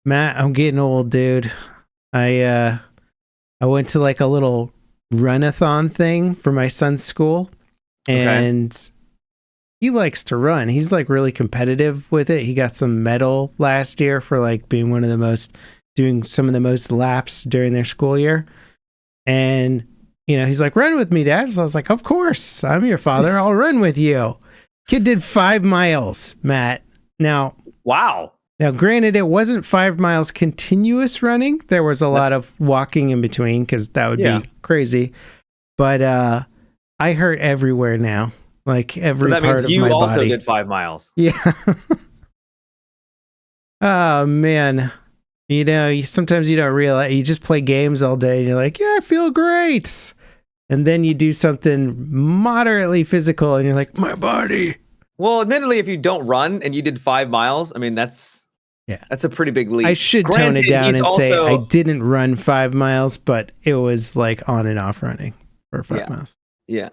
Matt, I'm getting old, dude. I went to like a little run-a-thon thing for my son's school, Okay. and he likes to run. He's like really competitive with it. He got some medal last year for like being doing some of the most laps during their school year. And he's like, "Run with me, Dad." So I was like, "Of course, I'm your father. I'll run with you." Kid did 5 miles, Matt. Now, Wow. granted, it wasn't 5 miles continuous running. There was a lot of walking in between because that would Yeah. be crazy. But I hurt everywhere now, like every So that part means of you my also body. did 5 miles. Yeah. Oh man. Sometimes you don't realize, you just play games all day and you're like, yeah, I feel great. And then you do something moderately physical and you're like, my body. Well, admittedly, if you don't run and you did 5 miles, I mean, that's a pretty big leap. I should tone it down and say I didn't run 5 miles, but it was like on and off running for 5 miles. Yeah.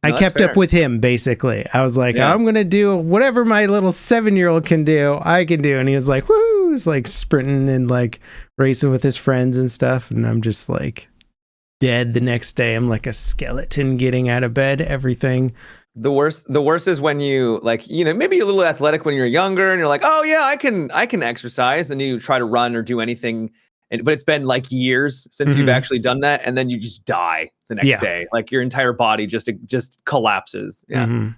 I kept up with him, basically. I was like, Yeah. I'm going to do whatever my little 7-year-old can do, I can do. And he was like, woo, he's like sprinting and like racing with his friends and stuff. And I'm just like dead the next day. I'm like a skeleton getting out of bed, everything. The worst is when you maybe you're a little athletic when you're younger and you're like, oh yeah, I can exercise. And you try to run or do anything. But it's been like years since you've actually done that. And then you just die the next day. Like your entire body just collapses. Yeah. Mm-hmm.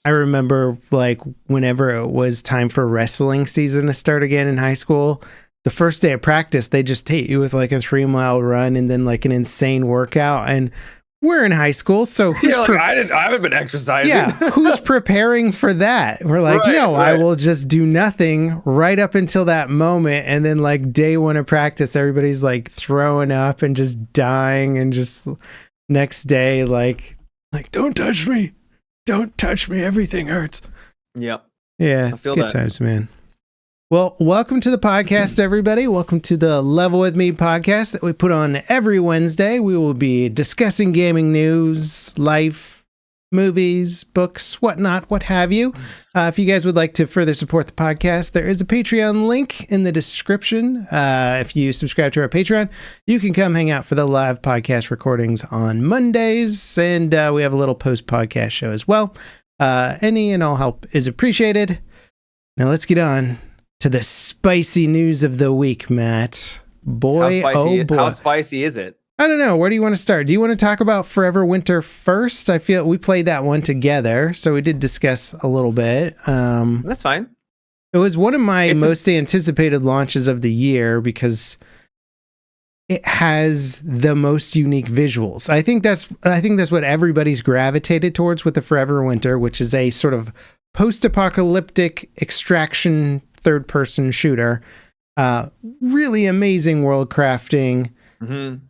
I remember like whenever it was time for wrestling season to start again in high school, the first day of practice, they just hit you with like a 3-mile run and then like an insane workout. And we're in high school, so I haven't been exercising. Yeah, who's preparing for that? We're like, right. I will just do nothing right up until that moment, and then like day one of practice, everybody's like throwing up and just dying, and just next day, like don't touch me, everything hurts. Yep. Yeah, it's good times, man. Well, welcome to the podcast, everybody. Welcome to the Level With Me podcast that we put on every Wednesday. We will be discussing gaming news, life, movies, books, whatnot, what have you. If you guys would like to further support the podcast, there is a Patreon link in the description. If you subscribe to our Patreon, you can come hang out for the live podcast recordings on Mondays, and we have a little post-podcast show as well. Any and all help is appreciated. Now let's get on to the spicy news of the week, Matt. Boy, how spicy is it? I don't know. Where do you want to start? Do you want to talk about Forever Winter first? I feel we played that one together, so we did discuss a little bit. That's fine. It was one of my most anticipated launches of the year because it has the most unique visuals. I think that's what everybody's gravitated towards with the Forever Winter, which is a sort of post-apocalyptic extraction third-person shooter. Really amazing world crafting. Mm-hmm.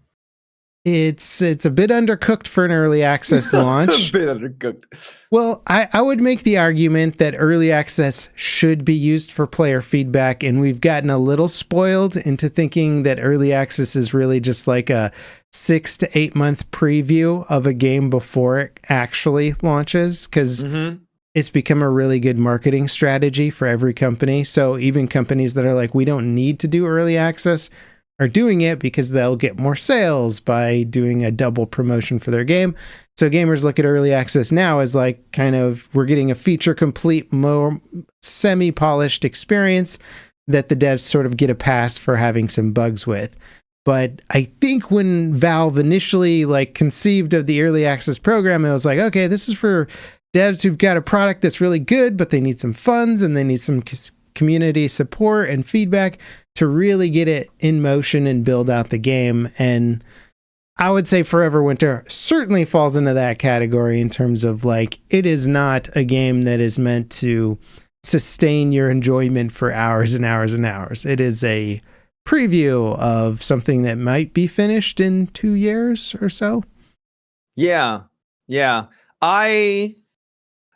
It's a bit undercooked for an early access launch. A bit undercooked. Well, I would make the argument that early access should be used for player feedback, and we've gotten a little spoiled into thinking that early access is really just like a 6 to 8 month preview of a game before it actually launches, because it's become a really good marketing strategy for every company. So even companies that are like, we don't need to do early access are doing it because they'll get more sales by doing a double promotion for their game. So gamers look at early access now as like kind of, we're getting a feature complete, more semi-polished experience that the devs sort of get a pass for having some bugs with. But I think when Valve initially like conceived of the early access program, it was like, okay, this is for devs who've got a product that's really good, but they need some funds and they need some community support and feedback to really get it in motion and build out the game. And I would say Forever Winter certainly falls into that category in terms of like, it is not a game that is meant to sustain your enjoyment for hours and hours and hours. It is a preview of something that might be finished in 2 years or so. Yeah.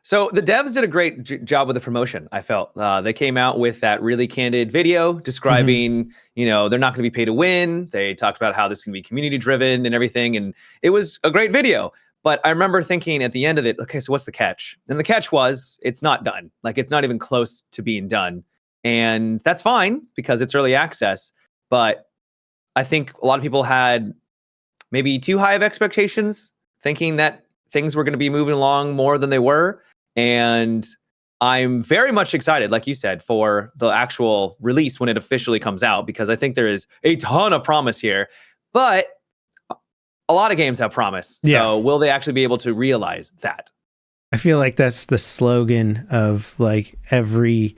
So the devs did a great job with the promotion, I felt. They came out with that really candid video describing, they're not going to be pay to win. They talked about how this is going to be community driven and everything. And it was a great video. But I remember thinking at the end of it, okay, so what's the catch? And the catch was it's not done. Like, it's not even close to being done. And that's fine because it's early access. But I think a lot of people had maybe too high of expectations, thinking that things were going to be moving along more than they were. And I'm very much excited, like you said, for the actual release when it officially comes out, because I think there is a ton of promise here. But a lot of games have promise. Yeah. So will they actually be able to realize that? I feel like that's the slogan of like every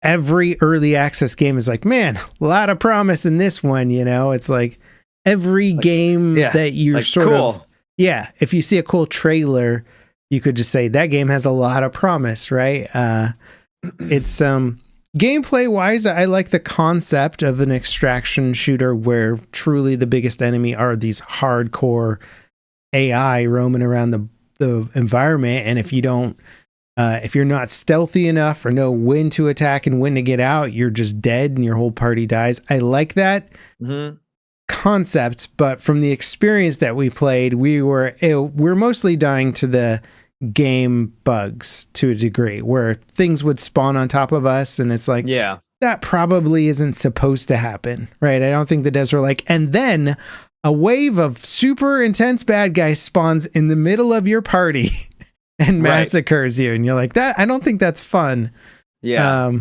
early access game is like, man, a lot of promise in this one, you know? It's like every game that you're like, sort cool. of, if you see a cool trailer, you could just say that game has a lot of promise, right? It's gameplay wise, I like the concept of an extraction shooter where truly the biggest enemy are these hardcore AI roaming around the environment. And if you don't, if you're not stealthy enough or know when to attack and when to get out, you're just dead and your whole party dies. I like that concept, but from the experience that we played, we're mostly dying to the game bugs to a degree where things would spawn on top of us. And it's like, that probably isn't supposed to happen, right? I don't think the devs were like, and then a wave of super intense bad guys spawns in the middle of your party and massacres you. And you're like, that, I don't think that's fun. Yeah.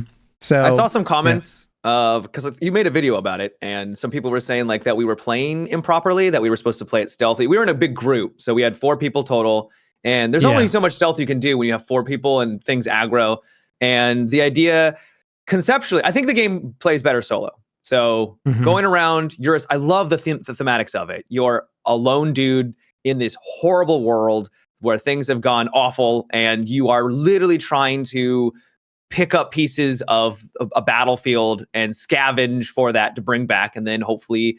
So I saw some comments of, because you made a video about it, and some people were saying like that we were playing improperly, that we were supposed to play it stealthy. We were in a big group, so we had 4 people total, and there's only so much stealth you can do when you have 4 people and things aggro. And the idea, conceptually, I think the game plays better solo. So going around, I love the thematics of it. You're a lone dude in this horrible world where things have gone awful, and you are literally trying to pick up pieces of a battlefield and scavenge for that to bring back, and then hopefully,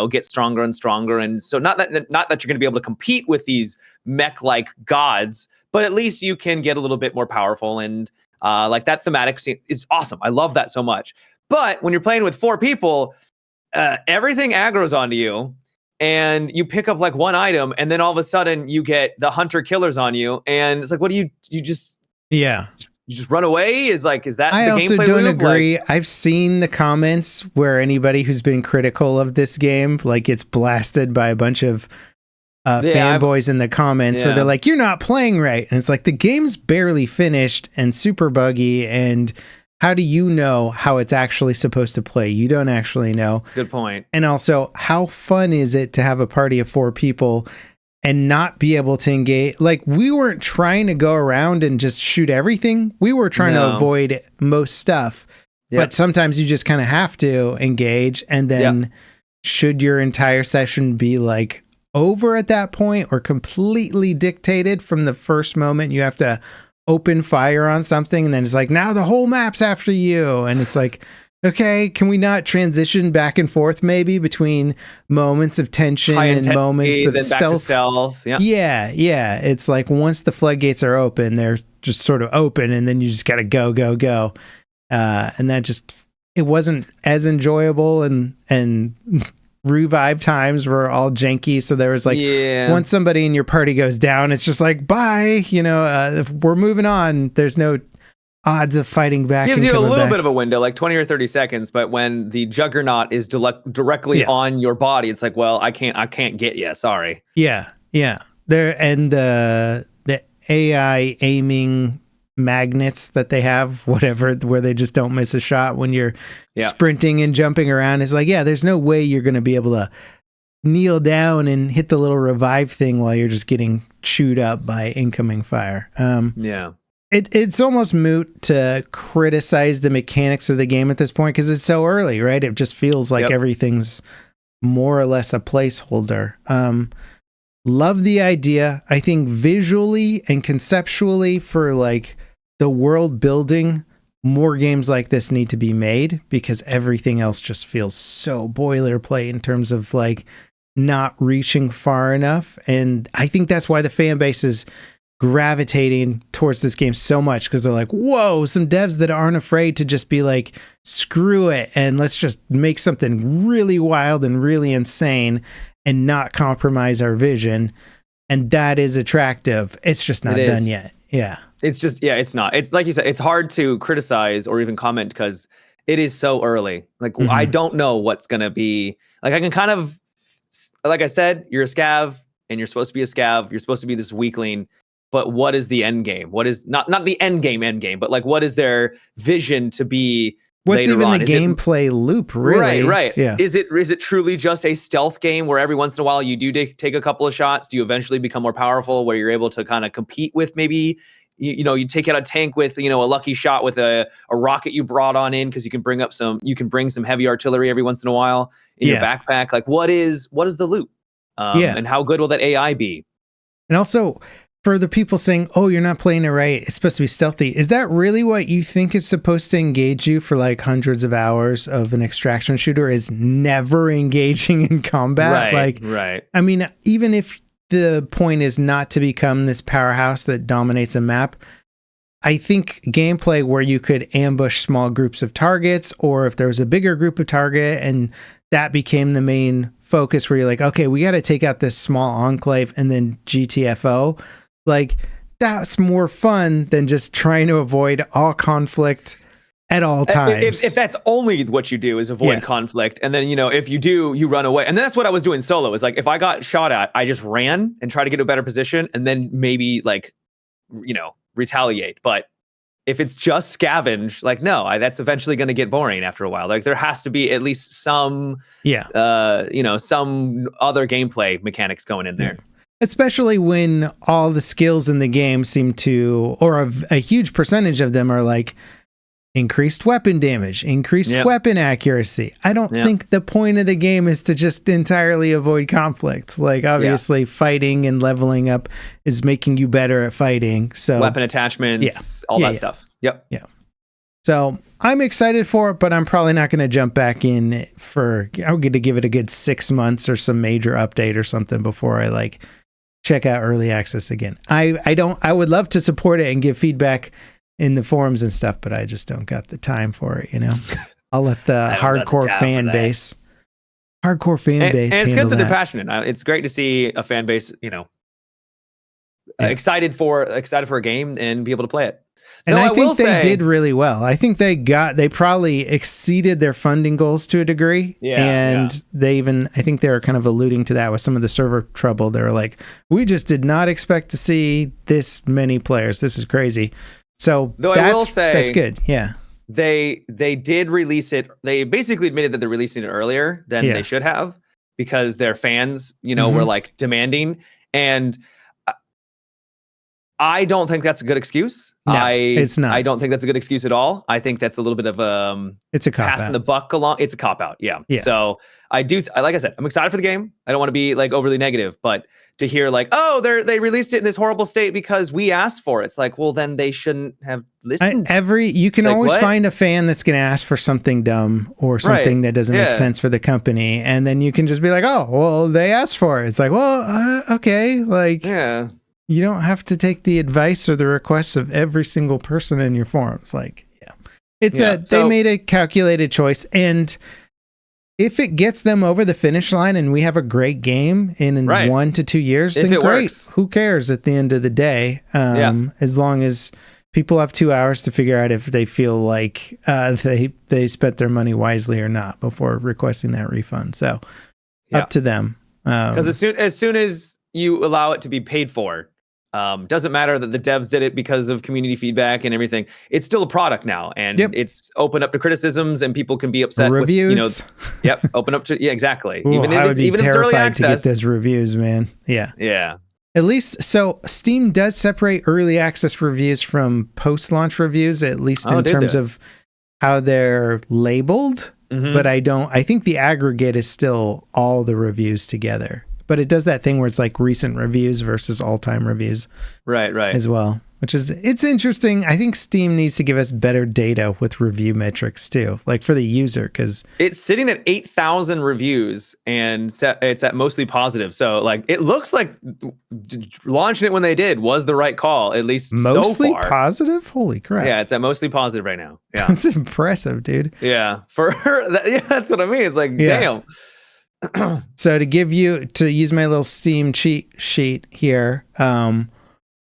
get stronger and stronger. And so not that you're going to be able to compete with these mech-like gods, but at least you can get a little bit more powerful. And like that thematic scene is awesome. I love that so much. But when you're playing with 4 people, everything aggroes onto you, and you pick up like one item, and then all of a sudden you get the hunter killers on you, and it's like, what do you just you just run away? Is that I the also gameplay don't loop? agree. I've seen the comments where anybody who's been critical of this game gets blasted by a bunch of fanboys in the comments where they're like, you're not playing right. And it's like, the game's barely finished and super buggy, and how do you know how it's actually supposed to play? You don't actually know. That's a good point. And also, how fun is it to have a party of 4 people and not be able to engage? Like, we weren't trying to go around and just shoot everything. We were trying to avoid most stuff. But sometimes you just kind of have to engage. And then should your entire session be like over at that point, or completely dictated from the first moment you have to open fire on something, and then it's like, now the whole map's after you? And it's like, okay, can we not transition back and forth maybe between moments of tension and moments of stealth? Yeah. It's like, once the floodgates are open, they're just sort of open, and then you just gotta go. And that just, it wasn't as enjoyable, and revive times were all janky. So there was like, once somebody in your party goes down, it's just like, bye, if we're moving on. There's no odds of fighting back. Gives you a little bit of a window, like 20 or 30 seconds. But when the juggernaut is directly on your body, it's like, well, I can't get you. Sorry. Yeah. There, and the AI aiming magnets that they have, whatever, where they just don't miss a shot when you're sprinting and jumping around. It's like, there's no way you're going to be able to kneel down and hit the little revive thing while you're just getting chewed up by incoming fire. It's almost moot to criticize the mechanics of the game at this point, because it's so early, right? It just feels like everything's more or less a placeholder. Love the idea. I think visually and conceptually, for like the world building, more games like this need to be made, because everything else just feels so boilerplate in terms of like not reaching far enough. And I think that's why the fan base is gravitating towards this game so much, because they're like, whoa, some devs that aren't afraid to just be like, screw it, and let's just make something really wild and really insane and not compromise our vision. And that is attractive. It's just not done yet. It's just, it's not. It's like you said, it's hard to criticize or even comment, because it is so early. Like I don't know what's gonna be. Like I can kind of, like I said, you're a scav and you're supposed to be a scav. You're supposed to be this weakling. But what is the end game? What is not the end game, but like what is their vision to be? What's later even on? the gameplay loop, really? Right. Yeah. Is it truly just a stealth game where every once in a while you do take a couple of shots? Do you eventually become more powerful where you're able to kind of compete with maybe, you take out a tank with, a lucky shot with a rocket you brought on in because you can bring some heavy artillery every once in a while in your backpack. Like what is the loop? And how good will that AI be? And also, for the people saying, oh, you're not playing it right, it's supposed to be stealthy. Is that really what you think is supposed to engage you for like hundreds of hours of an extraction shooter is never engaging in combat? Right. I mean, even if the point is not to become this powerhouse that dominates a map, I think gameplay where you could ambush small groups of targets, or if there was a bigger group of target and that became the main focus where you're like, okay, we got to take out this small enclave and then GTFO. Like, that's more fun than just trying to avoid all conflict at all times. If that's only what you do is avoid conflict, and then, if you do, you run away. And that's what I was doing solo, is like, if I got shot at, I just ran and tried to get to a better position and then maybe like, retaliate. But if it's just scavenge, like, no, that's eventually going to get boring after a while. Like there has to be at least some, some other gameplay mechanics going in there. Especially when all the skills in the game seem to, or a huge percentage of them are like increased weapon damage, increased weapon accuracy. I don't think the point of the game is to just entirely avoid conflict. Like obviously fighting and leveling up is making you better at fighting. So weapon attachments, all that stuff. Yep. Yeah. So I'm excited for it, but I'm probably not going to jump back in I'm going to give it a good 6 months or some major update or something before I like check out early access again. I would love to support it and give feedback in the forums and stuff, but I just don't got the time for it, I'll let the hardcore fan base and it's good that they're passionate. It's great to see a fan base, excited for a game and be able to play it. And I think they did really well. I think they probably exceeded their funding goals to a degree. They even, I think they were kind of alluding to that with some of the server trouble. They were like, we just did not expect to see this many players. This is crazy. So I will say that's good. Yeah. They did release it. They basically admitted that they're releasing it earlier than they should have because their fans, were like demanding. And I don't think that's a good excuse. No, it's not. I don't think that's a good excuse at all. I think that's a little bit of it's a cop passing out. the buck along. It's a cop out. Yeah. So like I said, I'm excited for the game. I don't want to be like overly negative, but to hear like, oh, they released it in this horrible state because we asked for it. It's like, well, then they shouldn't have listened. You can always find a fan that's going to ask for something dumb or something that doesn't make sense for the company. And then you can just be like, oh, well, they asked for it. It's like, well, okay. Like, you don't have to take the advice or the requests of every single person in your forums. Like, they made a calculated choice. And if it gets them over the finish line and we have a great game in 1 to 2 years, then great. Works. Who cares at the end of the day? As long as people have 2 hours to figure out if they feel like they spent their money wisely or not before requesting that refund. So up to them. Because as soon as you allow it to be paid for, doesn't matter that the devs did it because of community feedback and everything. It's still a product now, and it's open up to criticisms, and people can be upset reviews. With, open up to exactly. Ooh, even if it's early access, to get those reviews, man. Yeah. At least, so Steam does separate early access reviews from post-launch reviews, at least in terms of how they're labeled. But I think the aggregate is still all the reviews together. But it does that thing where it's like recent reviews versus all-time reviews. Right. As well, it's interesting. I think Steam needs to give us better data with review metrics too, like for the user, because it's sitting at 8,000 reviews and it's at mostly positive. So like, it looks like launching it when they did was the right call, at least mostly so far. Positive. Holy crap. Yeah. It's at mostly positive right now. Yeah. That's impressive, dude. Yeah. For her. That's what I mean. It's like, damn. So to use my little Steam cheat sheet here,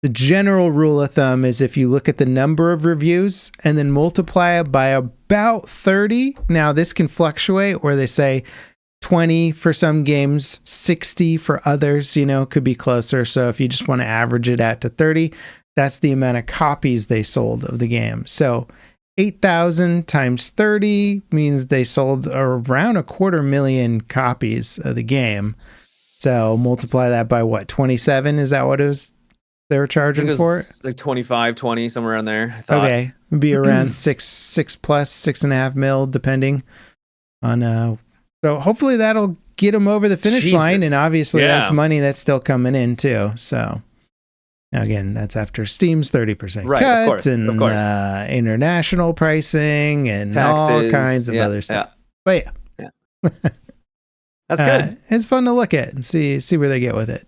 the general rule of thumb is if you look at the number of reviews and then multiply it by about 30. Now, this can fluctuate where they say 20 for some games, 60 for others, could be closer. So if you just want to average it out to 30, that's the amount of copies they sold of the game. So 8,000 times 30 means they sold around 250,000 copies of the game. So multiply that by what, 27? Is that what they were charging for it? Like 25, 20, somewhere around there. I thought. Okay. It'd be around 6.5 mil, depending on, so hopefully that'll get them over the finish line. And obviously that's money that's still coming in too. So now again, that's after Steam's 30% cut and international pricing and taxes, all kinds of other stuff. But yeah. That's good. It's fun to look at and see where they get with it.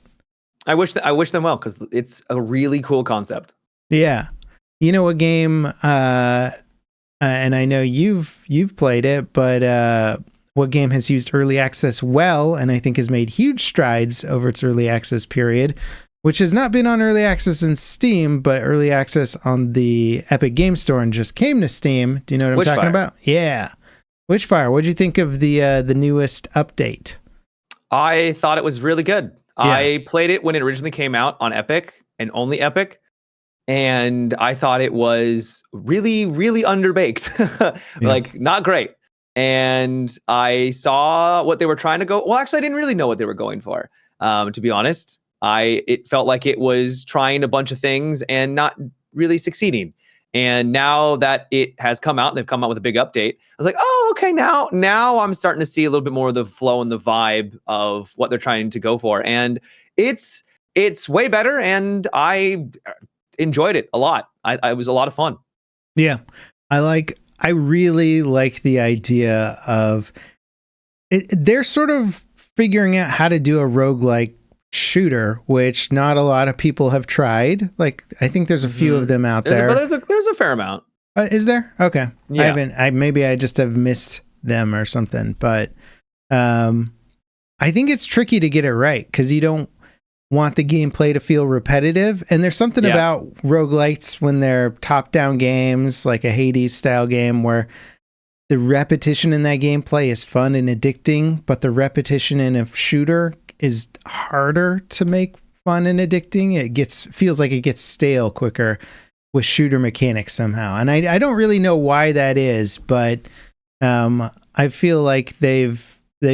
I wish them well, because it's a really cool concept. Yeah. You know, a game, and I know you've played it, but what game has used early access well, and I think has made huge strides over its early access period, which has not been on early access in Steam, but early access on the Epic Game Store and just came to Steam. Do you know what I'm talking about? Yeah. Witchfire. What'd you think of the newest update? I thought it was really good. Yeah. I played it when it originally came out on Epic and only Epic, and I thought it was really, really underbaked. Like, not great. And I saw what they were trying to go. Well, actually, I didn't really know what they were going for, to be honest. It felt like it was trying a bunch of things and not really succeeding. And now that it has come out and they've come out with a big update, I was like, oh, okay, now I'm starting to see a little bit more of the flow and the vibe of what they're trying to go for. And it's way better, and I enjoyed it a lot. It was a lot of fun. Yeah. I really like the idea of it. They're sort of figuring out how to do a roguelike shooter, which not a lot of people have tried. Like, I think there's a few of them out there. There's a fair amount. Is there? Okay. Yeah. Maybe I just have missed them or something, but I think it's tricky to get it right because you don't want the gameplay to feel repetitive. And there's something about roguelites when they're top-down games, like a Hades style game, where the repetition in that gameplay is fun and addicting, but the repetition in a shooter is harder to make fun and addicting. Feels like it gets stale quicker with shooter mechanics somehow. And I don't really know why that is, but I feel like they've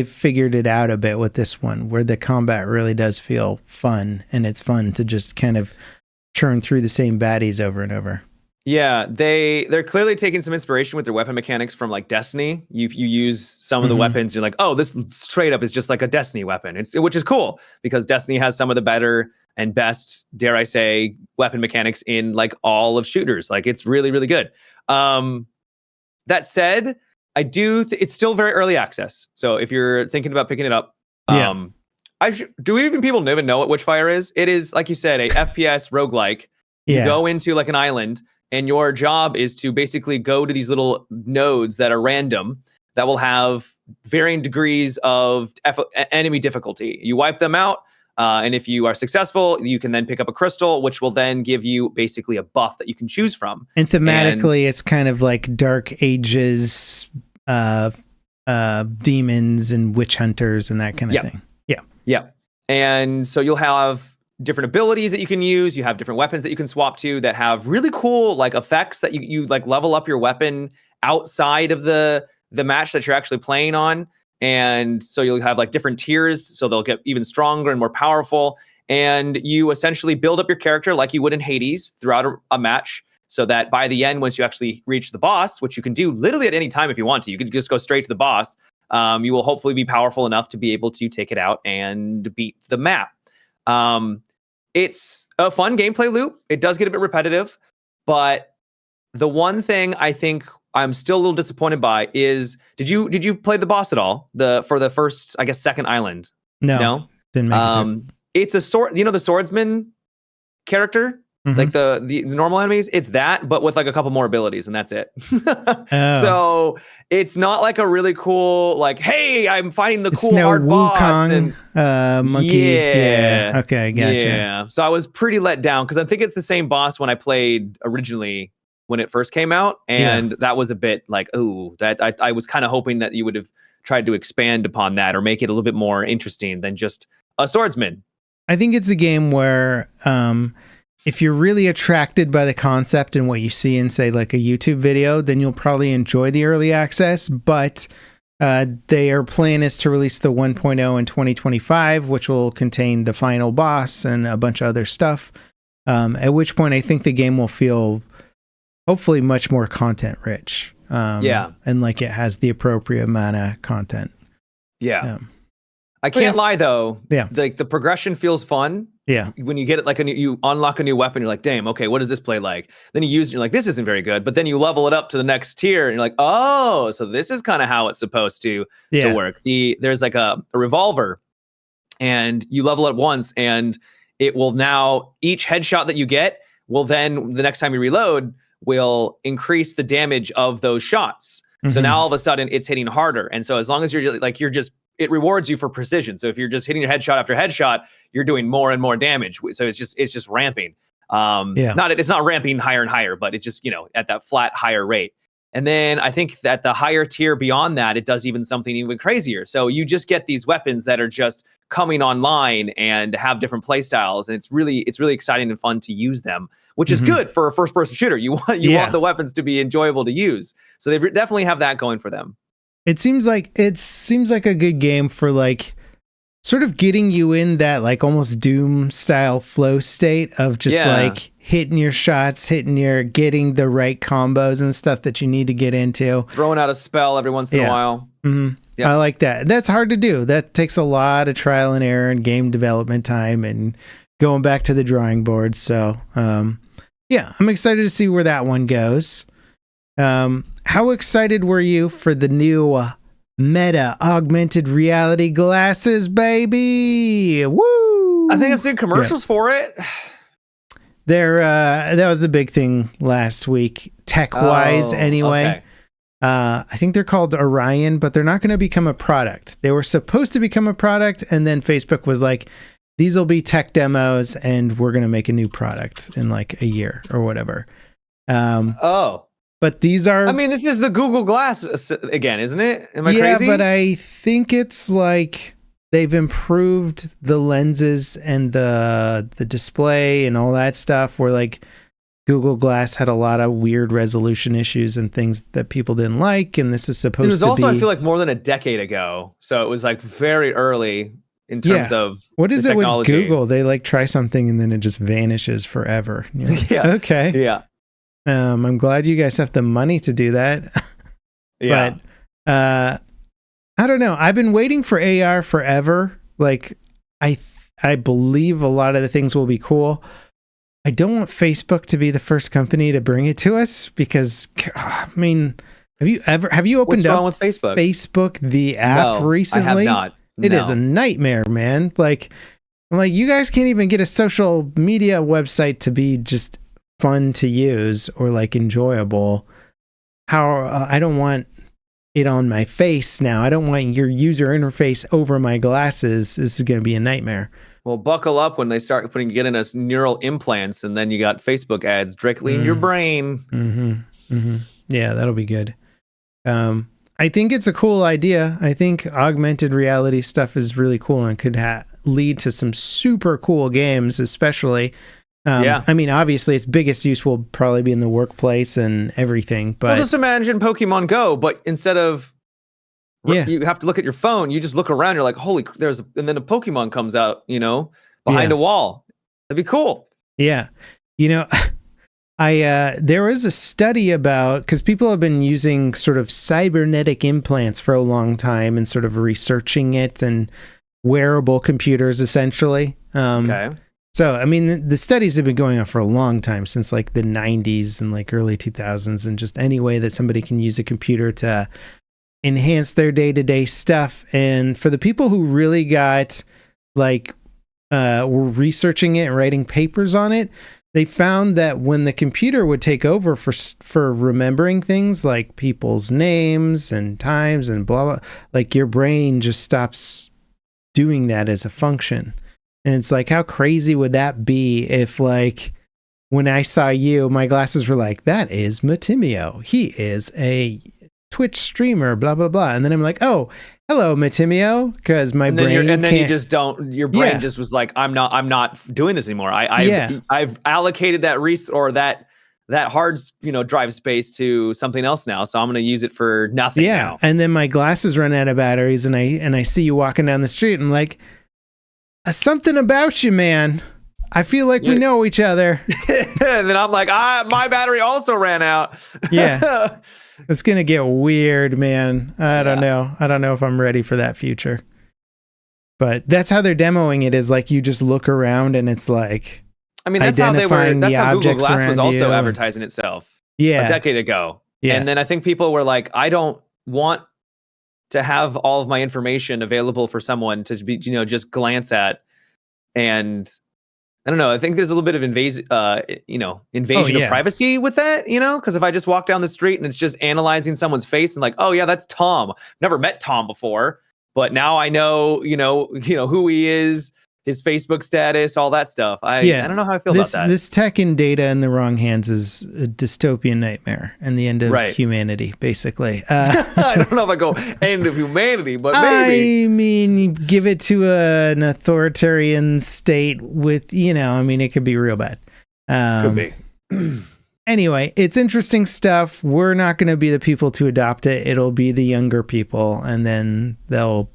figured it out a bit with this one, where the combat really does feel fun, and it's fun to just kind of churn through the same baddies over and over. Yeah, they're clearly taking some inspiration with their weapon mechanics from like Destiny. You use some of the weapons, you're like, oh, this straight up is just like a Destiny weapon. Which is cool because Destiny has some of the better and best, dare I say, weapon mechanics in like all of shooters. Like, it's really, really good. That said, I do. It's still very early access. So if you're thinking about picking it up, do even people even know what Witchfire is? It is, like you said, a FPS roguelike. You go into like an island, and your job is to basically go to these little nodes that are random that will have varying degrees of enemy difficulty. You wipe them out, and if you are successful, you can then pick up a crystal, which will then give you basically a buff that you can choose from. And thematically, it's kind of like Dark Ages, demons and witch hunters and that kind of thing. Yeah. And so you'll have different abilities that you can use. You have different weapons that you can swap to that have really cool like effects that you like level up your weapon outside of the match that you're actually playing on. And so you'll have like different tiers, so they'll get even stronger and more powerful. And you essentially build up your character like you would in Hades throughout a match, so that by the end, once you actually reach the boss, which you can do literally at any time if you want to, you can just go straight to the boss. You will hopefully be powerful enough to be able to take it out and beat the map. It's a fun gameplay loop. It does get a bit repetitive, but the one thing I think I'm still a little disappointed by is, did you play the boss at all? For the first, I guess, second island? No? Didn't make it. It's a sword. You know the swordsman character? like the normal enemies, it's that, but with like a couple more abilities, and that's it. So it's not like a really cool, like, hey, I'm fighting the cool hard boss. And monkey. Yeah. Okay, gotcha. Yeah. So I was pretty let down because I think it's the same boss when I played originally when it first came out, and that was a bit like, oh, that I was kind of hoping that you would have tried to expand upon that or make it a little bit more interesting than just a swordsman. I think it's a game where if you're really attracted by the concept and what you see in, say, like a YouTube video, then you'll probably enjoy the early access. But their plan is to release the 1.0 in 2025, which will contain the final boss and a bunch of other stuff. At which point I think the game will feel hopefully much more content rich. And like it has the appropriate amount of content. I can't lie though. Like the progression feels fun. When you get it, like you unlock a new weapon, you're like, damn, okay, what does this play like? Then you use it, you're like, this isn't very good. But then you level it up to the next tier and you're like, oh, so this is kind of how it's supposed to work. There's like a revolver and you level it once and it will now, each headshot that you get will then, the next time you reload, will increase the damage of those shots. So now all of a sudden it's hitting harder. And so as long as it rewards you for precision. So if you're just hitting your headshot after headshot, you're doing more and more damage. So it's just ramping. It's not ramping higher and higher, but it's just, at that flat higher rate. And then I think that the higher tier beyond that, it does something even crazier. So you just get these weapons that are just coming online and have different play styles. And it's really exciting and fun to use them, which is good for a first person shooter. You want the weapons to be enjoyable to use. So they definitely have that going for them. It seems like a good game for like sort of getting you in that like almost Doom style flow state of just like hitting your shots, getting the right combos and stuff that you need to get into. Throwing out a spell every once in a while. I like that. That's hard to do. That takes a lot of trial and error and game development time and going back to the drawing board. So I'm excited to see where that one goes. How excited were you for the new Meta augmented reality glasses, baby? Woo! I think I've seen commercials for it. That was the big thing last week, tech-wise anyway. Okay. I think they're called Orion, but they're not going to become a product. They were supposed to become a product, and then Facebook was like, these will be tech demos, and we're going to make a new product in like a year or whatever. But these are... I mean, this is the Google Glass again, isn't it? Am I crazy? Yeah, but I think it's like they've improved the lenses and the display and all that stuff where like Google Glass had a lot of weird resolution issues and things that people didn't like. And this is supposed to be... It was also, I feel like, more than a decade ago. So it was like very early in terms of what is it with Google? They like try something and then it just vanishes forever. Like, okay. Yeah. I'm glad you guys have the money to do that. But I don't know. I've been waiting for AR forever. Like I believe a lot of the things will be cool. I don't want Facebook to be the first company to bring it to us because I mean, have you opened up with Facebook the app recently? I have not. It is a nightmare, man. Like you guys can't even get a social media website to be just fun to use or like enjoyable. I don't want it on my face now. I don't want your user interface over my glasses. This is going to be a nightmare. Well, buckle up when they start getting us neural implants, and then you got Facebook ads directly in your brain. Yeah, that'll be good. I think it's a cool idea. I think augmented reality stuff is really cool and could lead to some super cool games, especially. I mean, obviously, its biggest use will probably be in the workplace and everything. But just imagine Pokemon Go, but instead of you have to look at your phone, you just look around. You're like, holy, and then a Pokemon comes out, behind a wall. That'd be cool. Yeah, there was a study about because people have been using sort of cybernetic implants for a long time and sort of researching it and wearable computers essentially. Okay. So, I mean, the studies have been going on for a long time, since like the 90s and like early 2000s, and just any way that somebody can use a computer to enhance their day-to-day stuff. And for the people who really got like, were researching it and writing papers on it, they found that when the computer would take over for remembering things like people's names and times and blah blah, like your brain just stops doing that as a function. And it's like, how crazy would that be if, like, when I saw you, my glasses were like, that is Matimio. He is a Twitch streamer, blah blah blah. And then I'm like, oh, hello, Matimio, because my brain and then you just don't. Your brain just was like, I'm not doing this anymore. I've allocated that that hard drive space to something else now, so I'm going to use it for nothing. Now. And then my glasses run out of batteries, and I see you walking down the street, and I'm like, something about you, man. I feel like we know each other. And then I'm like, my battery also ran out. Yeah. It's going to get weird, man. I don't know. I don't know if I'm ready for that future. But that's how they're demoing it, is like you just look around and it's like, I mean, that's how Google Glass was also advertising itself a decade ago. Yeah. And then I think people were like, I don't want to have all of my information available for someone to be, just glance at. And I don't know. I think there's a little bit of invasion of privacy with that, because if I just walk down the street and it's just analyzing someone's face and like, oh yeah, that's Tom. Never met Tom before, but now I know, who he is, his Facebook status, all that stuff. I don't know how I feel about that. This tech and data in the wrong hands is a dystopian nightmare and the end of humanity, basically. I don't know if I go end of humanity, but maybe. I mean, give it to an authoritarian state with, it could be real bad. Could be. Anyway, it's interesting stuff. We're not going to be the people to adopt it. It'll be the younger people, and then they'll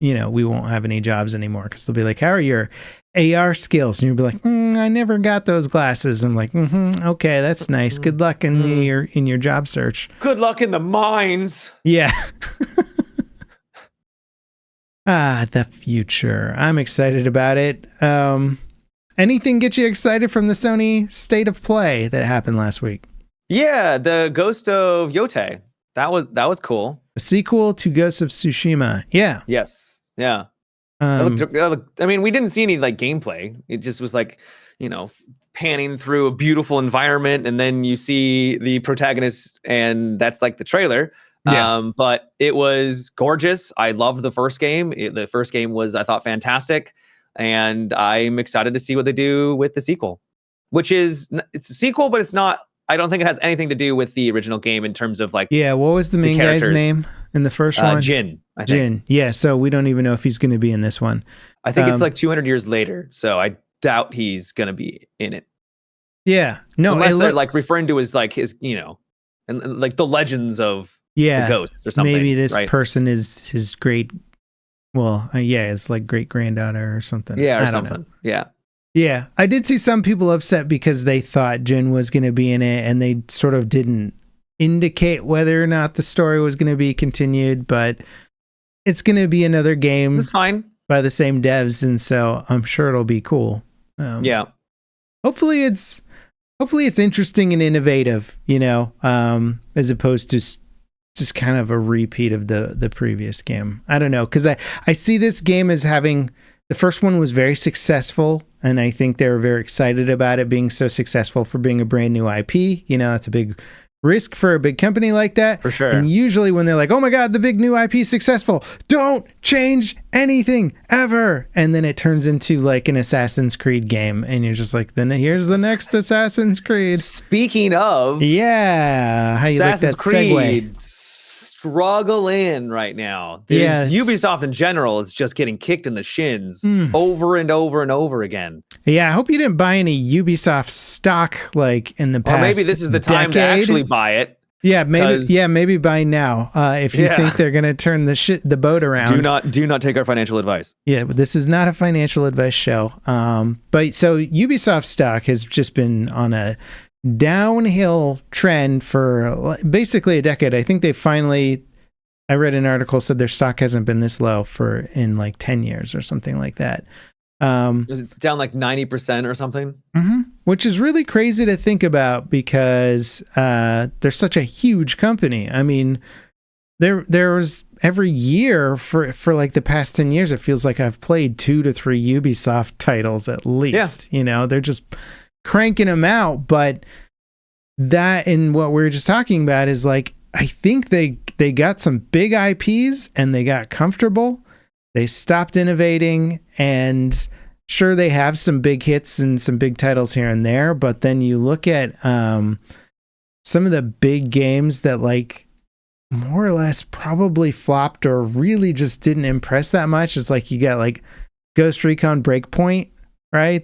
we won't have any jobs anymore because they'll be like, how are your AR skills? And you'll be like, I never got those glasses. I'm like, okay, that's nice. Good luck in your job search. Good luck in the mines. Yeah. The future. I'm excited about it. Anything get you excited from the Sony State of Play that happened last week? Yeah, the Ghost of Yotei. That was cool. A sequel to Ghost of Tsushima. Yeah. Yes. Yeah. I mean, we didn't see any like gameplay. It just was like, panning through a beautiful environment, and then you see the protagonist, and that's like the trailer. Yeah. But it was gorgeous. I loved the first game. The first game was, I thought, fantastic, and I'm excited to see what they do with the sequel. Which is, it's a sequel, but it's not. I don't think it has anything to do with the original game in terms of like. Yeah, what was the main guy's name in the first one? Jin. I think. Jin. Yeah, so we don't even know if he's going to be in this one. I think it's like 200 years later, so I doubt he's going to be in it. Yeah, no, unless they're like referring to his like his and like the legends of the ghosts or something. Maybe this person is his great. Well, it's like great granddaughter or something. Yeah, or something. Yeah. Yeah, I did see some people upset because they thought Jin was going to be in it, and they sort of didn't indicate whether or not the story was going to be continued, but it's going to be another game. It's fine. By the same devs, and so I'm sure it'll be cool. Hopefully it's interesting and innovative, as opposed to just kind of a repeat of the previous game. I don't know, because I see this game as having... The first one was very successful, and I think they were very excited about it being so successful for being a brand new IP. It's a big risk for a big company like that. For sure. And usually when they're like, oh my God, the big new IP is successful, don't change anything ever. And then it turns into like an Assassin's Creed game, and you're just like, then here's the next Assassin's Creed. Speaking of... Yeah. How you Assassin's like that segue? Creed struggling right now. Ubisoft in general is just getting kicked in the shins over and over and over again. Yeah, I hope you didn't buy any Ubisoft stock like in the past. Or maybe this is the time to actually buy it. Yeah, maybe buy now if you think they're going to turn the boat around. Do not take our financial advice. Yeah, but this is not a financial advice show. But so Ubisoft stock has just been on a downhill trend for basically a decade. I think I read an article said their stock hasn't been this low in like 10 years or something like that. It's down like 90% or something. Mm-hmm. Which is really crazy to think about because they're such a huge company. I mean, there was every year for like the past 10 years, it feels like I've played 2 to 3 Ubisoft titles at least. They're just cranking them out. But that and what we were just talking about is like, I think they got some big IPs and they got comfortable. They stopped innovating, and sure, they have some big hits and some big titles here and there. But then you look at some of the big games that like more or less probably flopped or really just didn't impress that much. It's like you got like Ghost Recon Breakpoint, right?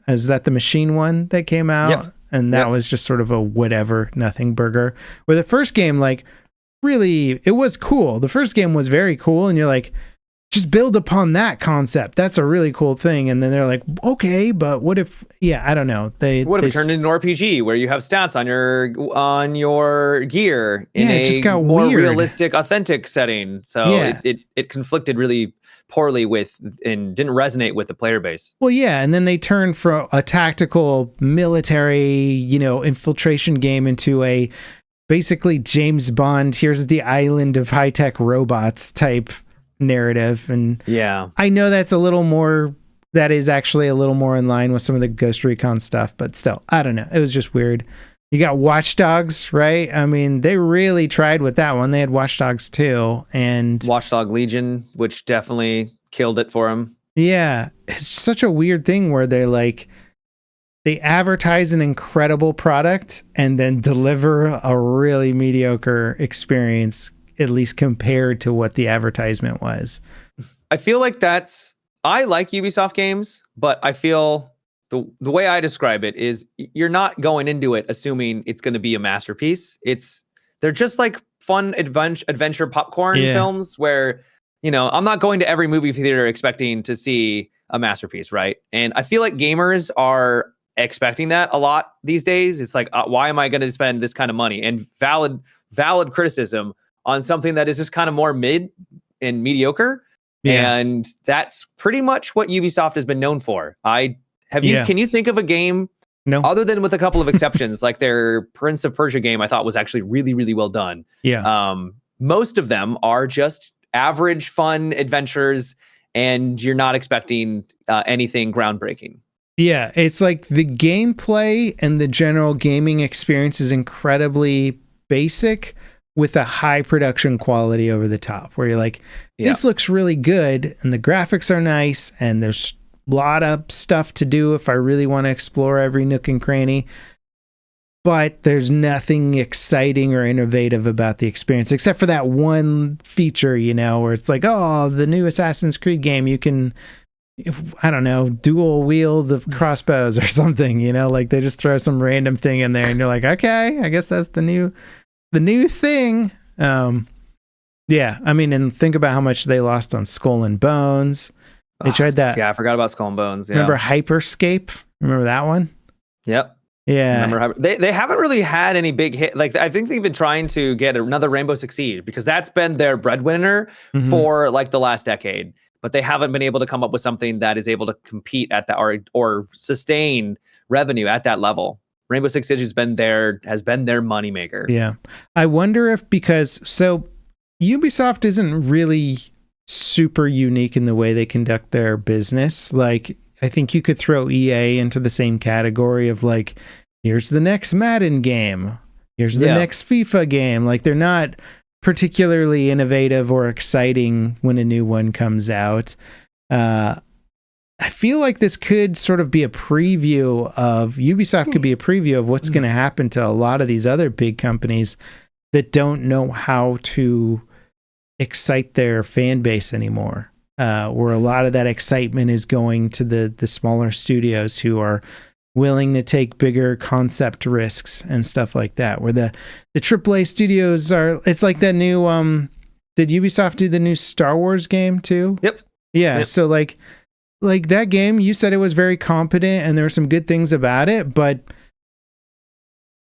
Is that the machine one that came out? Yep. And that was just sort of a whatever, nothing burger. Where the first game, like, really, it was cool. The first game was very cool, and you're like, just build upon that concept. That's a really cool thing. And then they're like, okay, but what if? Yeah, I don't know. What if it turned into an RPG where you have stats on your gear in it just got more weird. realistic, authentic setting? So it conflicted really poorly with and didn't resonate with the player base. Well, yeah, and then they turned from a tactical military, infiltration game into a basically James Bond, here's the island of high-tech robots type narrative. And yeah, I know that is actually a little more in line with some of the Ghost Recon stuff, but still, I don't know. It was just weird. You got Watch Dogs, right? I mean, they really tried with that one. They had Watch Dogs 2 and Watchdog Legion, which definitely killed it for them. Yeah, it's such a weird thing where they advertise an incredible product and then deliver a really mediocre experience, at least compared to what the advertisement was. I feel like I like Ubisoft games, but I feel the way I describe it is you're not going into it assuming it's going to be a masterpiece. They're just like fun adventure popcorn films where, I'm not going to every movie theater expecting to see a masterpiece, right? And I feel like gamers are expecting that a lot these days. It's like, why am I going to spend this kind of money? And valid criticism on something that is just kind of more mid and mediocre. Yeah. And that's pretty much what Ubisoft has been known for. Can you think of a game other than with a couple of exceptions, like their Prince of Persia game, I thought was actually really, really well done. Yeah. Most of them are just average fun adventures and you're not expecting anything groundbreaking. Yeah. It's like the gameplay and the general gaming experience is incredibly basic with a high production quality over the top, where you're like, this looks really good and the graphics are nice and there's a lot of stuff to do if I really want to explore every nook and cranny, but there's nothing exciting or innovative about the experience except for that one feature, where it's like, oh, the new Assassin's Creed game, you can, I don't know, dual wield of crossbows or something, like they just throw some random thing in there and you're like, okay, I guess that's the new thing. Yeah, I mean, and think about how much they lost on Skull and Bones. They tried that. Yeah, I forgot about Skull and Bones. Yeah. Remember Hyperscape? Remember that one? Yep. Yeah. Remember they haven't really had any big hit. Like, I think they've been trying to get another Rainbow Six Siege because that's been their breadwinner for like the last decade. But they haven't been able to come up with something that is able to compete at that or sustain revenue at that level. Rainbow Six Siege has been their moneymaker. Yeah. I wonder if so Ubisoft isn't really super unique in the way they conduct their business. Like, I think you could throw EA into the same category of like, here's the next Madden game. Here's the next FIFA game. Like, they're not particularly innovative or exciting when a new one comes out. I feel like this could sort of be a preview of Ubisoft could be a preview of what's going to happen to a lot of these other big companies that don't know how to excite their fan base anymore. Where a lot of that excitement is going to the smaller studios who are willing to take bigger concept risks and stuff like that. Where the AAA studios are, it's like that new, did Ubisoft do the new Star Wars game too? Yep. Yeah. Yep. So like that game, you said it was very competent and there were some good things about it, but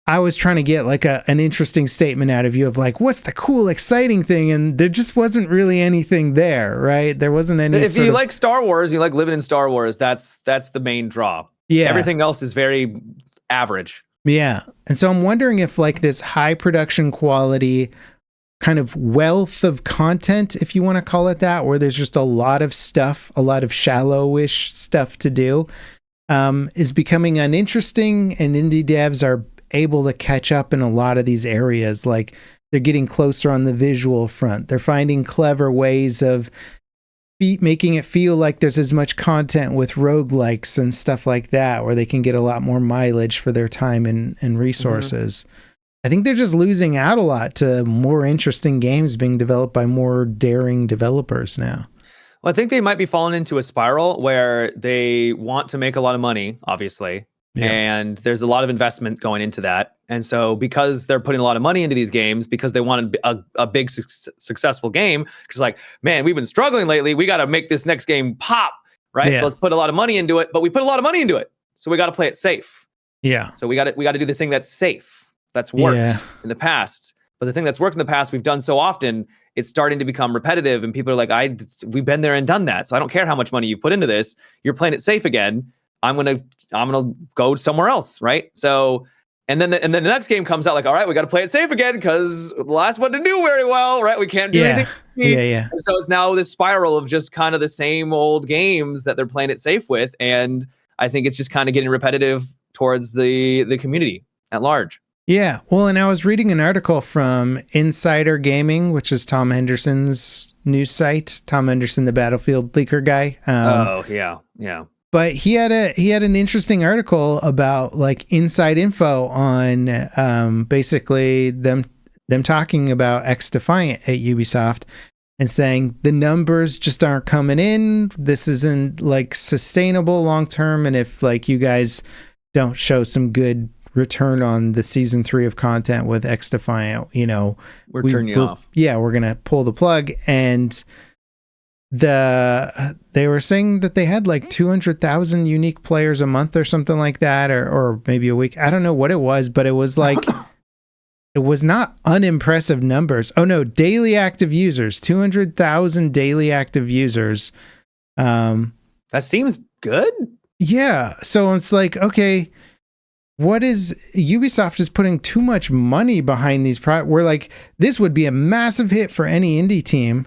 I was trying to get like an interesting statement out of you of like, what's the cool, exciting thing? And there just wasn't really anything there, right? There wasn't any. If you like Star Wars, you like living in Star Wars, that's the main draw. Yeah. Everything else is very average. Yeah. And so I'm wondering if like this high production quality kind of wealth of content, if you want to call it that, where there's just a lot of stuff, a lot of shallowish stuff to do, is becoming uninteresting, and indie devs are able to catch up in a lot of these areas. Like, they're getting closer on the visual front. They're finding clever ways of making it feel like there's as much content with roguelikes and stuff like that, where they can get a lot more mileage for their time and resources. I think they're just losing out a lot to more interesting games being developed by more daring developers now. Well, I think they might be falling into a spiral where they want to make a lot of money, obviously. Yeah. And there's a lot of investment going into that. And so because they're putting a lot of money into these games, because they want a big successful game, because like, man, we've been struggling lately. We got to make this next game pop, right? Yeah. So let's put a lot of money into it, but we put a lot of money into it. So we got to play it safe. Yeah. So we got to do the thing that's safe, that's worked in the past. But the thing that's worked in the past, we've done so often, it's starting to become repetitive. And people are like, we've been there and done that. So I don't care how much money you put into this. You're playing it safe again. I'm gonna go somewhere else, right? So, and then the next game comes out like, all right, we got to play it safe again because the last one didn't do very well, right? We can't do anything. Yeah. And so it's now this spiral of just kind of the same old games that they're playing it safe with, and I think it's just kind of getting repetitive towards the community at large. Yeah, well, and I was reading an article from Insider Gaming, which is Tom Henderson's news site. Tom Henderson, the Battlefield leaker guy. Yeah. But he had an interesting article about like inside info on basically them talking about XDefiant at Ubisoft and saying the numbers just aren't coming in. This isn't like sustainable long term, and if like you guys don't show some good return on the season 3 of content with XDefiant, you know, we're turning you off. Yeah, we're gonna pull the plug. And they were saying that they had like 200,000 unique players a month or something like that, or maybe a week. I don't know what it was, but it was like it was not unimpressive numbers. Oh no, daily active users, 200,000 daily active users. That seems good. Yeah, so it's like, okay, what is Ubisoft is putting too much money behind these we're like, this would be a massive hit for any indie team.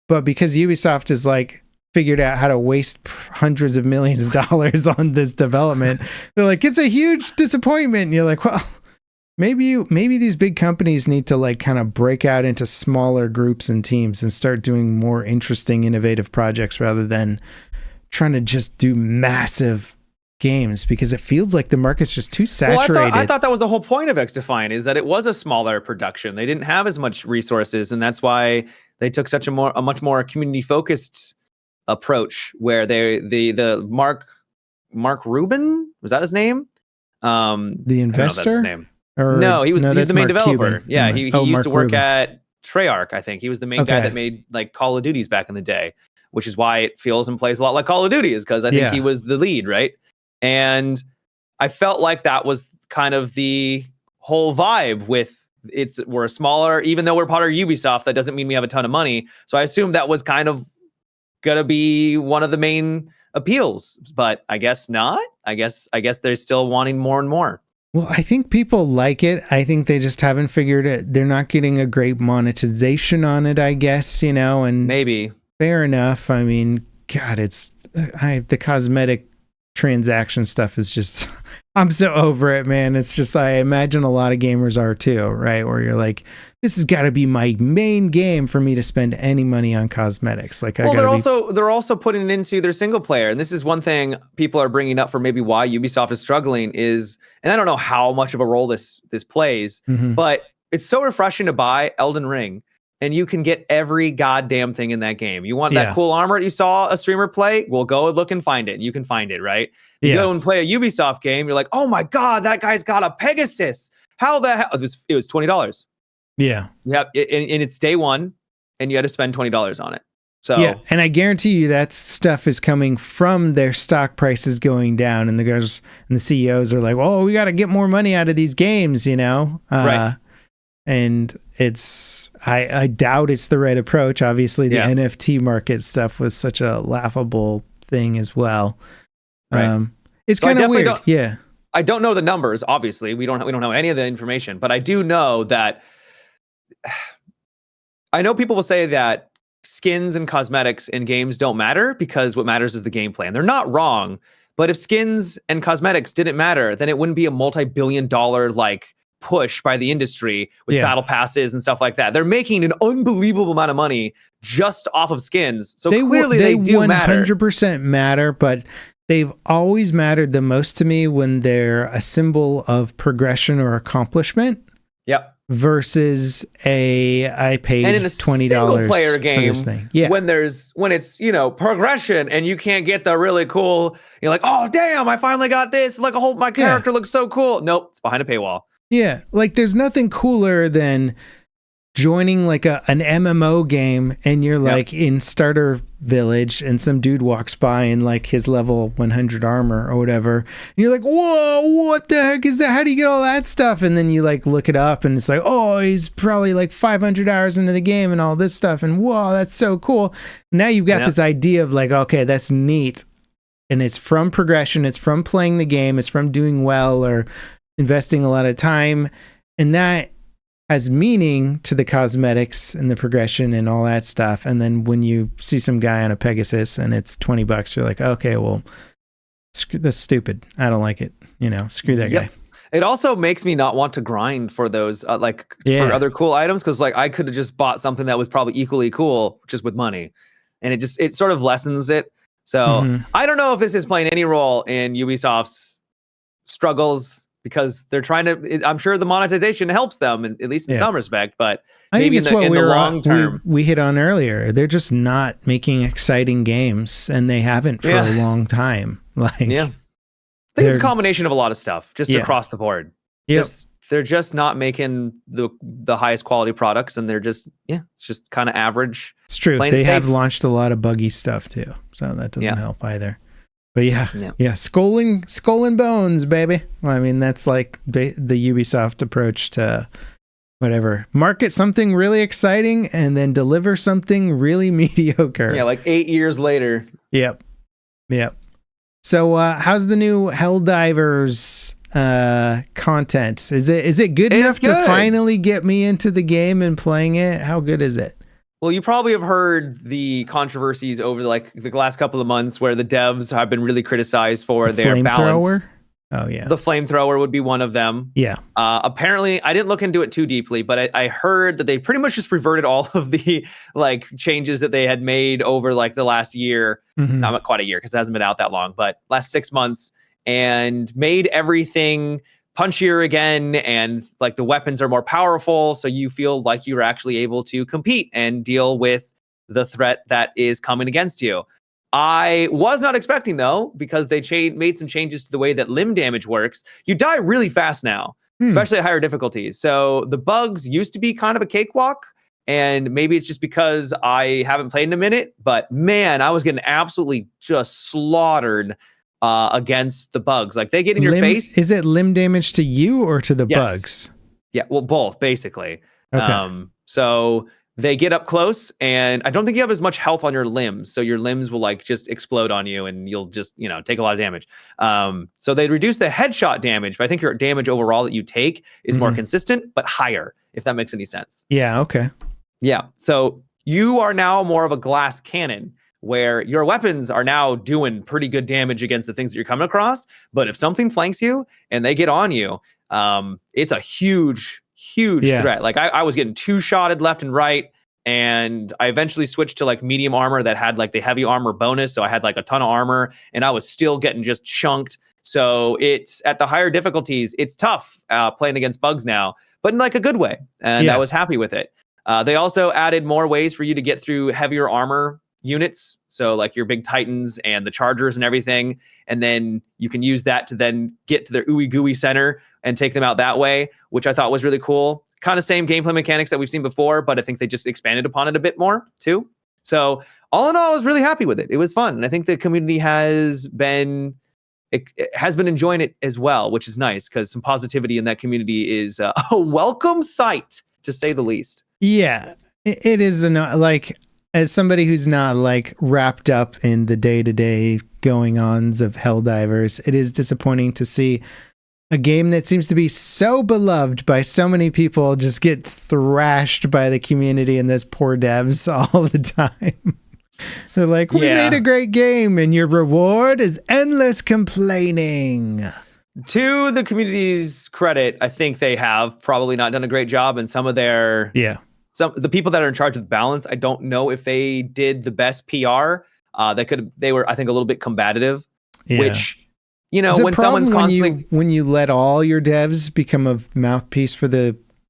But because Ubisoft is like figured out how to waste hundreds of millions of dollars on this development, they're like, it's a huge disappointment. And you're like, well, maybe these big companies need to like kind of break out into smaller groups and teams and start doing more interesting, innovative projects rather than trying to just do massive games, because it feels like the market's just too saturated. Well, I thought that was the whole point of XDefiant, is that it was a smaller production. They didn't have as much resources, and that's why they took such a much more community focused approach, where the Mark Rubin, was that his name? The investor? That's his name. No, he's the main developer. Cuban. Yeah, he used to work Rubin. At Treyarch, I think. He was the main guy that made like Call of Duties back in the day, which is why it feels and plays a lot like Call of Duty, is because I think he was the lead, right? And I felt like that was kind of the whole vibe with we're a smaller, even though we're part of Ubisoft, that doesn't mean we have a ton of money. So I assumed that was kind of gonna be one of the main appeals, but I guess not. I guess they're still wanting more and more. Well, I think people like it. I think they just haven't figured it. They're not getting a great monetization on it, I guess, you know, and maybe fair enough. I mean, God, the cosmetic transaction stuff is just, I'm so over it, man. It's just, I imagine a lot of gamers are too, right? Where you're like, this has got to be my main game for me to spend any money on cosmetics. Like, they're also putting it into their single player, and this is one thing people are bringing up for maybe why Ubisoft is struggling is, and I don't know how much of a role this plays, but it's so refreshing to buy Elden Ring, and you can get every goddamn thing in that game. You want that cool armor you saw a streamer play? Well, go look and find it. And you can find it, right? You go and play a Ubisoft game, you're like, oh my God, that guy's got a Pegasus. How the hell? It was $20. Yeah. Yeah. And it's day one, and you had to spend $20 on it. So yeah, and I guarantee you that stuff is coming from their stock prices going down, and the guys and the CEOs are like, "Oh, we got to get more money out of these games," you know. Right. And it's, I doubt it's the right approach. Obviously, the NFT market stuff was such a laughable thing as well. Right. It's kind of weird. Yeah. I don't know the numbers. Obviously, we don't know any of the information, but I do know that. I know people will say that skins and cosmetics in games don't matter because what matters is the gameplay, and they're not wrong. But if skins and cosmetics didn't matter, then it wouldn't be a multi-billion-dollar like push by the industry with battle passes and stuff like that. They're making an unbelievable amount of money just off of skins. So clearly they do 100% matter, but they've always mattered the most to me when they're a symbol of progression or accomplishment. Yep. Versus I paid and in a $20 single player game, for this thing. Yeah. when it's progression and you can't get the really cool, you're like, oh damn, I finally got this. Like my character looks so cool. Nope, it's behind a paywall. Yeah, like there's nothing cooler than joining like an MMO game and you're like in starter village and some dude walks by in like his level 100 armor or whatever. And you're like, whoa, what the heck is that? How do you get all that stuff? And then you like look it up and it's like, oh, he's probably like 500 hours into the game and all this stuff. And whoa, that's so cool. Now you've got this idea of like, okay, that's neat. And it's from progression. It's from playing the game. It's from doing well or investing a lot of time. And that has meaning to the cosmetics and the progression and all that stuff. And then when you see some guy on a Pegasus and it's $20, you're like, okay, well, that's stupid. I don't like it. Screw that guy. It also makes me not want to grind for those, for other cool items. Cause like I could have just bought something that was probably equally cool, just with money. And it sort of lessens it. So I don't know if this is playing any role in Ubisoft's struggles, because they're trying to, I'm sure the monetization helps them, at least in some respect, but I think maybe it's in the long term. We hit on earlier. They're just not making exciting games, and they haven't for a long time. I think it's a combination of a lot of stuff, just across the board. Yep. They're just not making the highest quality products, and they're just, it's just kind of average. It's true. They have launched a lot of buggy stuff too, so that doesn't help either. But skull and bones, baby. Well, I mean, that's like the Ubisoft approach to whatever. Market something really exciting and then deliver something really mediocre. Yeah, like 8 years later. Yep. So how's the new Helldivers content? Is it good enough to finally get me into the game and playing it? How good is it? Well, you probably have heard the controversies over the last couple of months where the devs have been really criticized for their balance. Oh yeah. The flamethrower would be one of them. Yeah. Apparently, I didn't look into it too deeply, but I heard that they pretty much just reverted all of the changes that they had made over the last year. Not quite a year because it hasn't been out that long, but last 6 months, and made everything punchier again, and the weapons are more powerful, so you feel like you're actually able to compete and deal with the threat that is coming against you. I was not expecting, though, because they made some changes to the way that limb damage works. You die really fast now, especially at higher difficulties. So the bugs used to be kind of a cakewalk, and maybe it's just because I haven't played in a minute, but man, I was getting absolutely just slaughtered against the bugs. They get in your face. Is it limb damage to you or to the bugs? Yeah, well, both basically. Okay. So they get up close, and I don't think you have as much health on your limbs, so your limbs will just explode on you, and you'll just take a lot of damage. So they reduce the headshot damage, but I think your damage overall that you take is more consistent but higher, if that makes any sense. Yeah. Okay. Yeah. So you are now more of a glass cannon, where your weapons are now doing pretty good damage against the things that you're coming across. But if something flanks you and they get on you, it's a huge threat. I was getting two-shotted left and right, and I eventually switched to medium armor that had the heavy armor bonus. So I had a ton of armor, and I was still getting just chunked. So it's at the higher difficulties, it's tough playing against bugs now, but in a good way. And I was happy with it. They also added more ways for you to get through heavier armor units, so your big titans and the chargers and everything, and then you can use that to then get to their ooey gooey center and take them out that way, which I thought was really cool. Kind of same gameplay mechanics that we've seen before, but I think they just expanded upon it a bit more too. So all in all, I was really happy with it. It was fun, and I think the community has been enjoying it as well, which is nice, because some positivity in that community is a welcome sight, to say the least. Yeah, it is as somebody who's not wrapped up in the day-to-day going-ons of Helldivers, it is disappointing to see a game that seems to be so beloved by so many people just get thrashed by the community and those poor devs all the time. They're like, we made a great game, and your reward is endless complaining. To the community's credit, I think they have probably not done a great job, and some of their the people that are in charge of the balance, I don't know if they did the best PR. They were, I think, a little bit combative, which, you know, when someone's constantly when you let all your devs become a mouthpiece for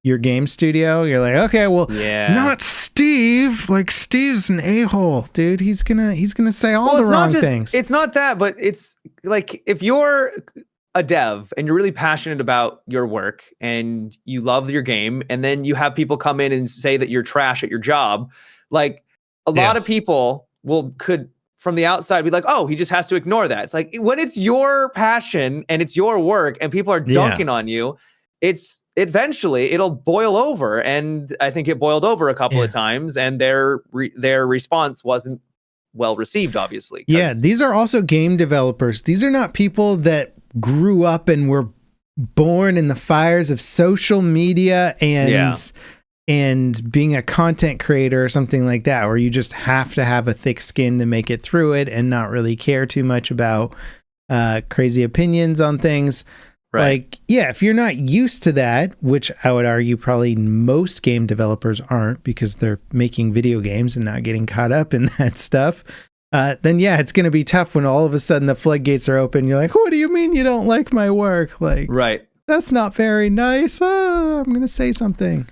your game studio, you're like, okay, well, not Steve. Like, Steve's an a-hole, dude. He's gonna say all the wrong things. It's not that, but it's like, if you're a dev and you're really passionate about your work and you love your game, and then you have people come in and say that you're trash at your job, like, a lot of people could from the outside be like, oh, he just has to ignore that. It's like, when it's your passion and it's your work and people are dunking on you, it's eventually it'll boil over. And I think it boiled over a couple of times, and their response wasn't well received, obviously. Yeah, these are also game developers. These are not people that grew up and were born in the fires of social media and being a content creator or something like that, where you just have to have a thick skin to make it through it and not really care too much about crazy opinions on things. Like, if you're not used to that, which I would argue probably most game developers aren't, because they're making video games and not getting caught up in that stuff, then it's going to be tough when all of a sudden the floodgates are open. You're like, what do you mean you don't like my work? Like, that's not very nice. I'm going to say something.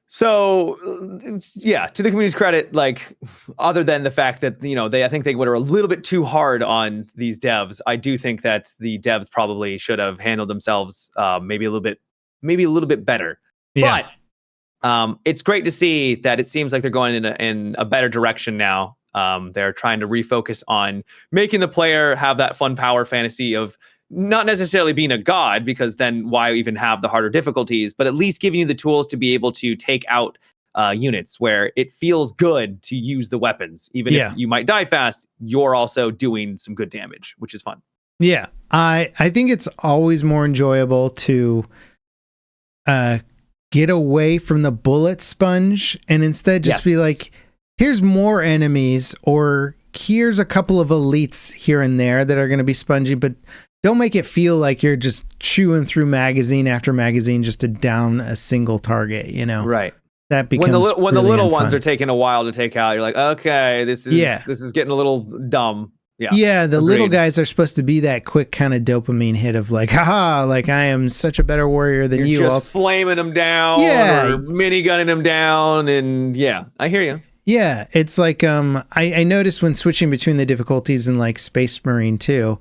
So, to the community's credit, like, other than the fact that, you know, I think they were a little bit too hard on these devs. I do think that the devs probably should have handled themselves maybe a little bit better. But it's great to see that it seems like they're going in a better direction now. They're trying to refocus on making the player have that fun power fantasy of not necessarily being a god, because then why even have the harder difficulties, but at least giving you the tools to be able to take out units where it feels good to use the weapons. Even if you might die fast, you're also doing some good damage, which is fun. Yeah, I think it's always more enjoyable to get away from the bullet sponge and instead just be like, here's more enemies, or here's a couple of elites here and there that are going to be spongy, but don't make it feel like you're just chewing through magazine after magazine just to down a single target, you know? Right. That becomes when the little ones are taking a while to take out, you're like, okay, this is getting a little dumb. Yeah, the little guys are supposed to be that quick kind of dopamine hit of like, haha, like, I am such a better warrior than you. You're just flaming them down, or minigunning them down, and I hear you. Yeah, it's like I noticed when switching between the difficulties in like Space Marine 2,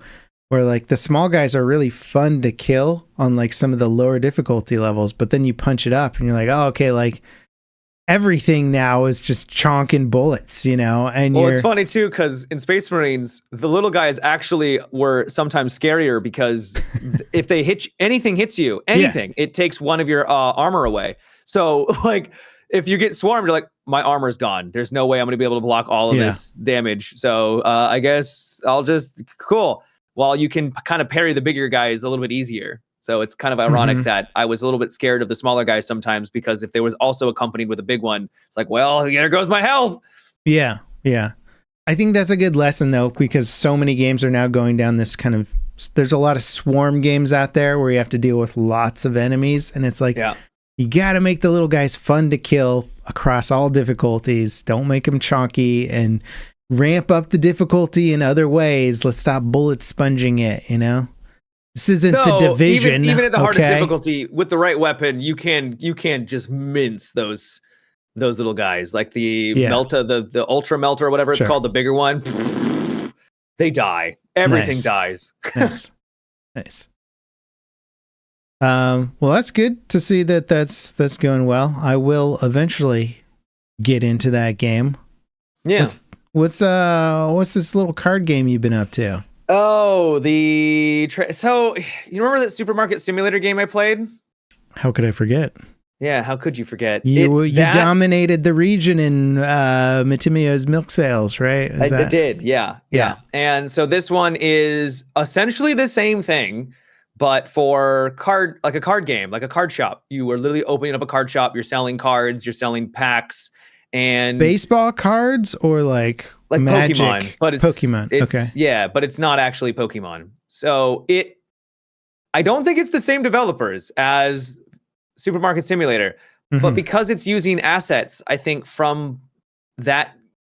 where like the small guys are really fun to kill on like some of the lower difficulty levels, but then you punch it up and you're like, oh, okay, like everything now is just chonking bullets, you know? And it's funny too, because in Space Marines, the little guys actually were sometimes scarier, because if they anything hits you, it takes one of your armor away. So like, if you get swarmed, you're like, my armor's gone. There's no way I'm going to be able to block all of this damage. So I guess I'll cool. While you can kind of parry the bigger guys a little bit easier. So it's kind of ironic that I was a little bit scared of the smaller guys sometimes, because if there was also accompanied with a big one, it's like, well, there goes my health. Yeah. I think that's a good lesson, though, because so many games are now going down this kind of, there's a lot of swarm games out there where you have to deal with lots of enemies. And it's like, you got to make the little guys fun to kill across all difficulties. Don't make them chonky, and ramp up the difficulty in other ways. Let's stop bullet sponging it, you know? This isn't the Division. Even at the hardest difficulty, with the right weapon, you can just mince those little guys. Like the Melta, the Ultra Melter, or whatever it's called, the bigger one. They die. Everything dies. Nice. Well, that's good to see that's going well. I will eventually get into that game. Yeah. What's this little card game you've been up to? Oh, so you remember that Supermarket Simulator game I played? How could I forget? Yeah, how could you forget? You dominated the region in Matimio's milk sales, right? I did, yeah. And so this one is essentially the same thing, but for a card game, like a card shop. You are literally opening up a card shop. You're selling cards. You're selling packs. And baseball cards or like Magic? Pokemon, but it's Pokemon. Okay. Yeah, but it's not actually Pokemon. So I don't think it's the same developers as Supermarket Simulator, but because it's using assets, I think from that,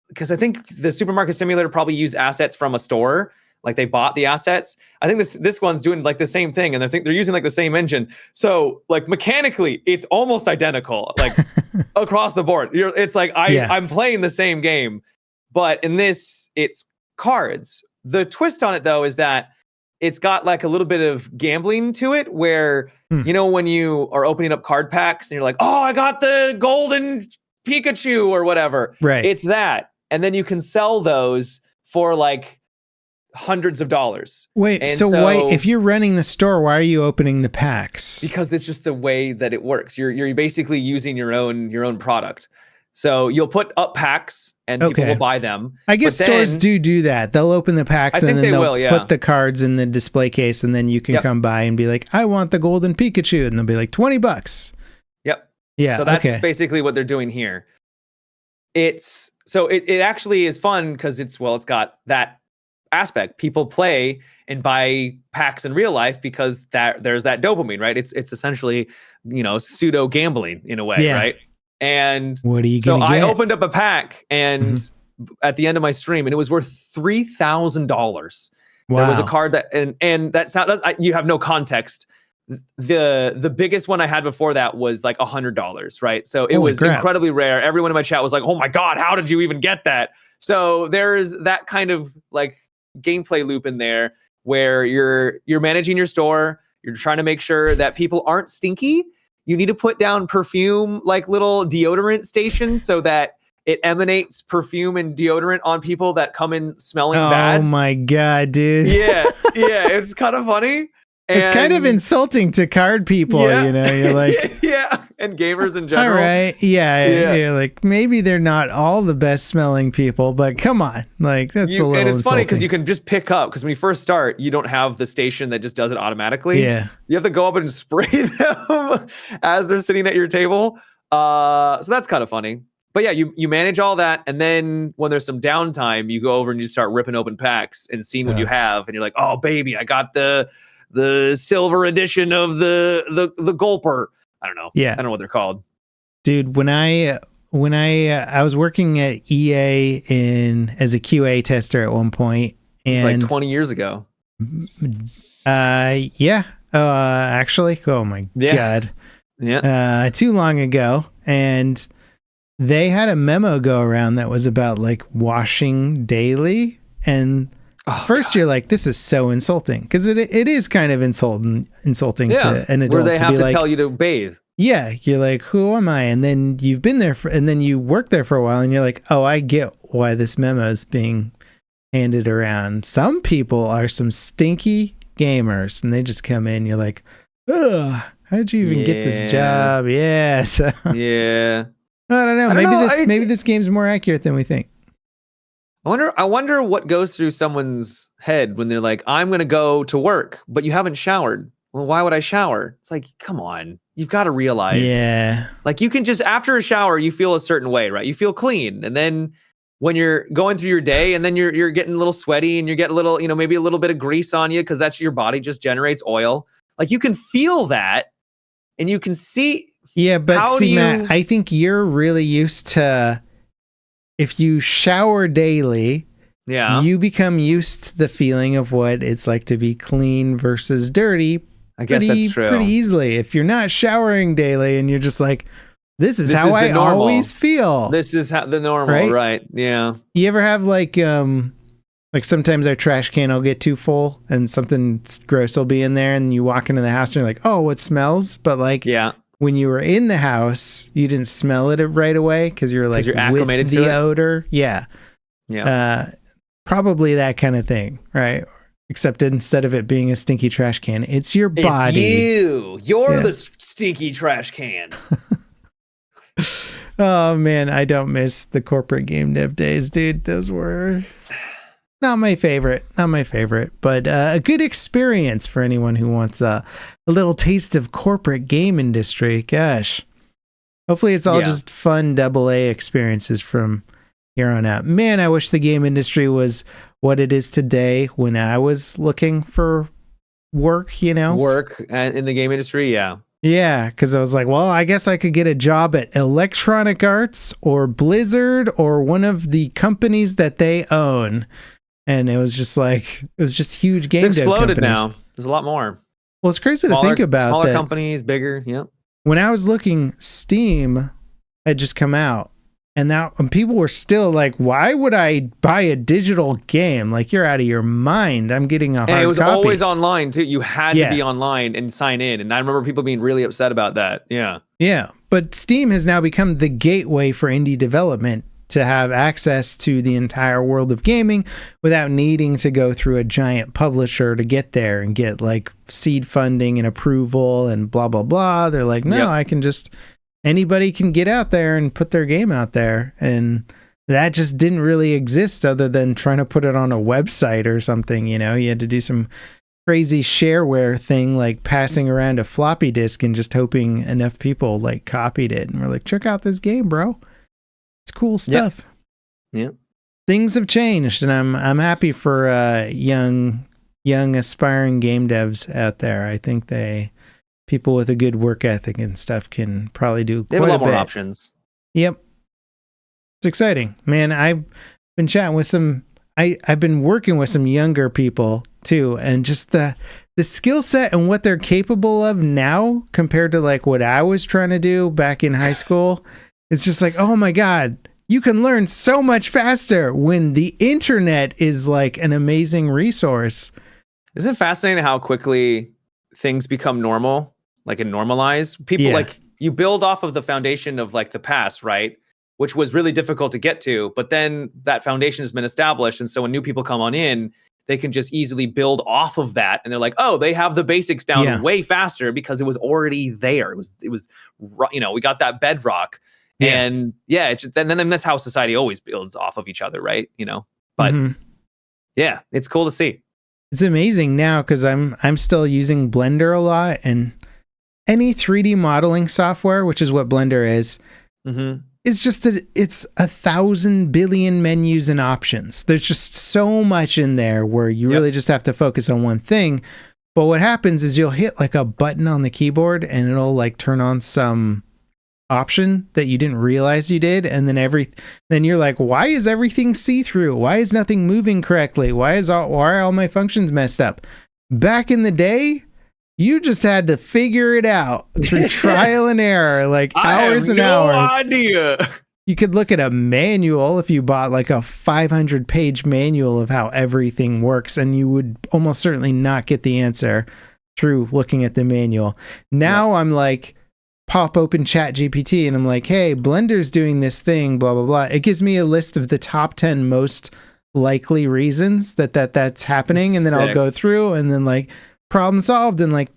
because I think the Supermarket Simulator probably used assets from a store, like they bought the assets. I think this one's doing like the same thing, and they're using like the same engine. So like mechanically, it's almost identical, like across the board. It's like I'm playing the same game, but in this, it's cards. The twist on it though is that it's got like a little bit of gambling to it, where you know when you are opening up card packs and you're like, oh, I got the golden Pikachu or whatever. Right. It's that, and then you can sell those for like hundreds of dollars. Wait, and so why, if you're running the store, why are you opening the packs? Because it's just the way that it works. You're basically using your own product. So you'll put up packs and people will buy them. I guess stores do that. They'll open the packs and then they'll put the cards in the display case, and then you can come by and be like, I want the golden Pikachu, and they'll be like $20. Yep. Yeah. So that's basically what they're doing here. It actually is fun because it's got that aspect. People play and buy packs in real life because there's that dopamine, right? It's essentially, pseudo gambling in a way, right? And what are you gonna get? I opened up a pack and at the end of my stream, and it was worth $3,000. Wow. There was a card that and that's not, you have no context. The biggest one I had before that was like $100, right? So it was incredibly rare. Everyone in my chat was like, "Oh my god, how did you even get that?" So there's that kind of like gameplay loop in there where you're managing your store. You're trying to make sure that people aren't stinky. You need to put down perfume, like little deodorant stations, so that it emanates perfume and deodorant on people that come in smelling bad. Oh my god, dude. Yeah, it's kind of funny. It's kind of insulting to card people, you're like... and gamers in general. All right, yeah, like maybe they're not all the best smelling people, but come on, like that's a little And it's insulting. funny because you can just pick up, because when you first start, you don't have the station that just does it automatically. Yeah. You have to go up and spray them as they're sitting at your table. So that's kind of funny. But yeah, you manage all that, and then when there's some downtime, you go over and you start ripping open packs and seeing what you have, and you're like, oh baby, I got the silver edition of the gulper. I don't know. Yeah. I don't know what they're called. Dude, when I was working at EA as a QA tester at one point, and it's like 20 years ago. Actually, oh my god. Yeah. Too long ago, and they had a memo go around that was about like washing daily, and first you're like, this is so insulting, because it is kind of insulting to an adult, where they have to like, tell you to bathe. Yeah, you're like, who am I? And then you've been there and then you work there for a while, and you're like, oh, I get why this memo is being handed around. Some people are some stinky gamers, and they just come in. You're like, ugh, how'd you even get this job? Yeah, so yeah. I don't know. Maybe this game's more accurate than we think. I wonder what goes through someone's head when they're like, I'm going to go to work, but you haven't showered. Well, why would I shower? It's like, come on. You've got to realize. Yeah. Like, you can just, after a shower, you feel a certain way, right? You feel clean. And then when you're going through your day, and then you're getting a little sweaty, and you get a little, maybe a little bit of grease on you, because that's your body just generates oil. Like, you can feel that, and you can see. Yeah, but Matt, I think you're really used to, if you shower daily, you become used to the feeling of what it's like to be clean versus dirty. I guess that's true. Pretty easily. If you're not showering daily and you're just like, this is how I always feel. This is how the normal, right? Yeah. You ever have like sometimes our trash can will get too full and something gross will be in there, and you walk into the house and you're like, oh, what smells? But like, when you were in the house, you didn't smell it right away because you're like, you're acclimated to the odor. Yeah. Probably that kind of thing, right? Except instead of it being a stinky trash can, it's your body. It's you're the stinky trash can. Oh man, I don't miss the corporate game dev days, dude. Those were not my favorite, but a good experience for anyone who wants a little taste of corporate game industry. Gosh. Hopefully it's all just fun AA experiences from here on out. Man, I wish the game industry was what it is today when I was looking for work, Work in the game industry, yeah. Yeah, because I was like, well, I guess I could get a job at Electronic Arts or Blizzard or one of the companies that they own. And it was just huge game dev It's exploded companies. now. There's a lot more. Well, it's crazy to think about smaller that. companies, bigger, yep. When I was looking, Steam had just come out. And people were still like, why would I buy a digital game? Like, you're out of your mind. I'm getting a hard copy. And it was always online, too. You had to be online and sign in. And I remember people being really upset about that. Yeah. Yeah. But Steam has now become the gateway for indie development to have access to the entire world of gaming without needing to go through a giant publisher to get there and get like seed funding and approval and blah, blah, blah. They're like, no, I can just... Anybody can get out there and put their game out there. And that just didn't really exist other than trying to put it on a website or something. You had to do some crazy shareware thing, like passing around a floppy disk and just hoping enough people like copied it. And we're like, check out this game, bro. It's cool stuff. Yeah. Things have changed, and I'm happy for young aspiring game devs out there. I think people with a good work ethic and stuff can probably do quite a bit. They have a lot more options. Yep. It's exciting. Man, I've been chatting with I've been working with some younger people too, and just the skill set and what they're capable of now compared to like what I was trying to do back in high school. It's just like, oh my God, you can learn so much faster when the internet is like an amazing resource. Isn't it fascinating how quickly things become normal? Like and normalize people like you build off of the foundation of like the past, right? Which was really difficult to get to, but then that foundation has been established. And so when new people come on in, they can just easily build off of that. And they're like, oh, they have the basics down way faster because it was already there. It was, we got that bedrock and then that's how society always builds off of each other. Right. But yeah, it's cool to see. It's amazing now because I'm still using Blender a lot, and any 3D modeling software, which is what Blender is, is just it's 1,000 billion menus and options. There's just so much in there where you really just have to focus on one thing. But what happens is you'll hit like a button on the keyboard and it'll like turn on some option that you didn't realize you did, and then you're like, why is everything see-through? Why is nothing moving correctly? Why are all my functions messed up? Back in the day, you just had to figure it out through trial and error, like hours and hours. I have no idea. You could look at a manual if you bought like a 500-page manual of how everything works, and you would almost certainly not get the answer through looking at the manual. Now I'm like, pop open ChatGPT and I'm like, hey, Blender's doing this thing, blah, blah, blah. It gives me a list of the top 10 most likely reasons that's happening. And then I'll go through and then like problem solved in like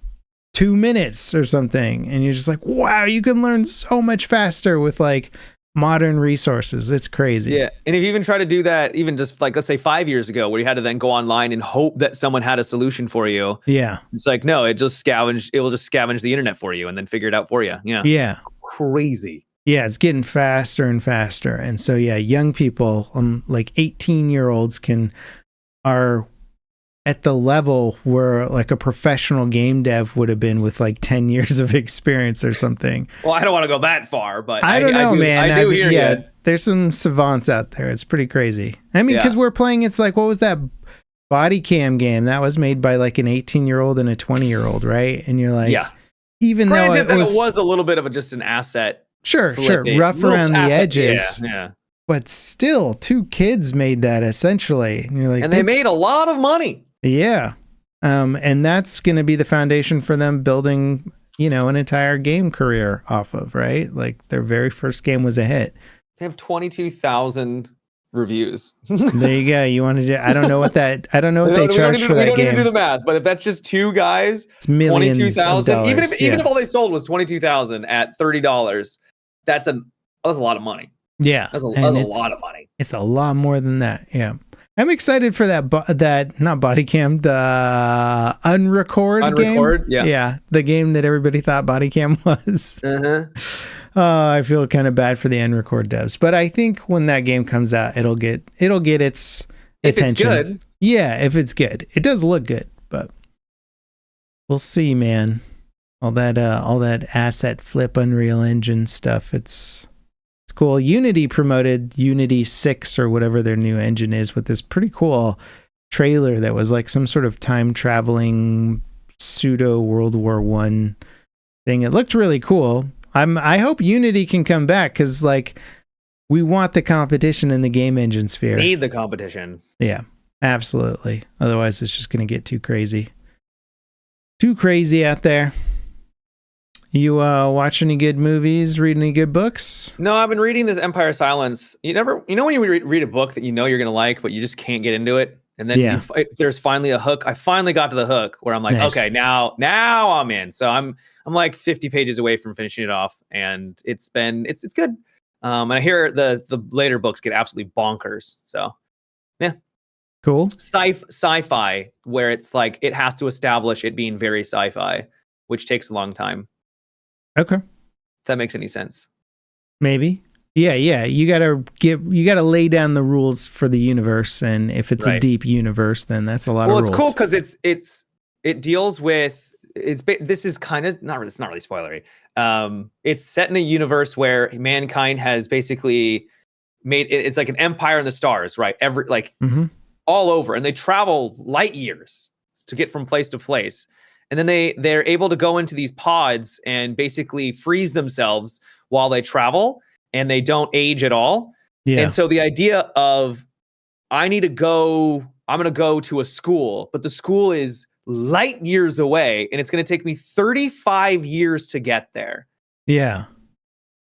2 minutes or something. And you're just like, wow, you can learn so much faster with like modern resources. It's crazy. Yeah. And if you even try to do that, even just like, let's say 5 years ago, where you had to then go online and hope that someone had a solution for you. Yeah. It's like, no, it will just scavenge the internet for you and then figure it out for you. Yeah. Yeah. It's crazy. Yeah. It's getting faster and faster. And so, yeah, young people, like 18-year-olds are at the level where like a professional game dev would have been with like 10 years of experience or something. Well, I don't want to go that far, but I don't know, man. I do hear you. There's some savants out there. It's pretty crazy. I mean, because we're playing, it's like, what was that body cam game that was made by like an 18-year-old and a 20-year-old, right? And you're like, even granted, though it was a little bit of just an asset. Sure, rough around the edges. Yeah. But still, 2 kids made that essentially. And you're like, and they made a lot of money. Yeah. And that's going to be the foundation for them building, an entire game career off of, right? Like their very first game was a hit. They have 22,000 reviews. There you go. You want to do, I don't know what they charge for that game. We don't need to do the math, but if that's just 2 guys, it's millions 22,000. Even if all they sold was 22,000 at $30, that's a lot of money. Yeah. That's a lot of money. It's a lot more than that. Yeah. I'm excited for that not body cam, the unrecord game. Yeah. Yeah, the game that everybody thought body cam was. I feel kind of bad for the end record devs, but I think when that game comes out, it'll get its attention. If it's good. Yeah, if it's good. It does look good, but we'll see, man. All that asset flip Unreal Engine stuff. It's cool. Unity promoted Unity 6 or whatever their new engine is with this pretty cool trailer that was like some sort of time traveling pseudo World War I thing. It looked really cool. I hope Unity can come back because like we want the competition in the game engine sphere. Need the competition. Yeah, absolutely. Otherwise, it's just going to get too crazy. Too crazy out there. You watch any good movies? Read any good books? No, I've been reading this Empire Silence. You know when you read a book that you know you're gonna like, but you just can't get into it, and then there's finally a hook. I finally got to the hook where I'm like, nice. Okay, now I'm in. So I'm like 50 pages away from finishing it off, and it's good. And I hear the later books get absolutely bonkers. So yeah, cool. Sci-fi where it's like it has to establish it being very sci-fi, which takes a long time. Okay. If that makes any sense. Maybe. Yeah. You gotta lay down the rules for the universe, and if it's a deep universe, then that's a lot of rules. Well, it's cool because it deals with this is kind of it's not really spoilery. It's set in a universe where mankind has basically made it's like an empire in the stars, right? All over, and they travel light years to get from place to place. And then they're able to go into these pods and basically freeze themselves while they travel, and they don't age at all. Yeah. And so the idea of I'm going to go to a school, but the school is light years away, and it's going to take me 35 years to get there. Yeah.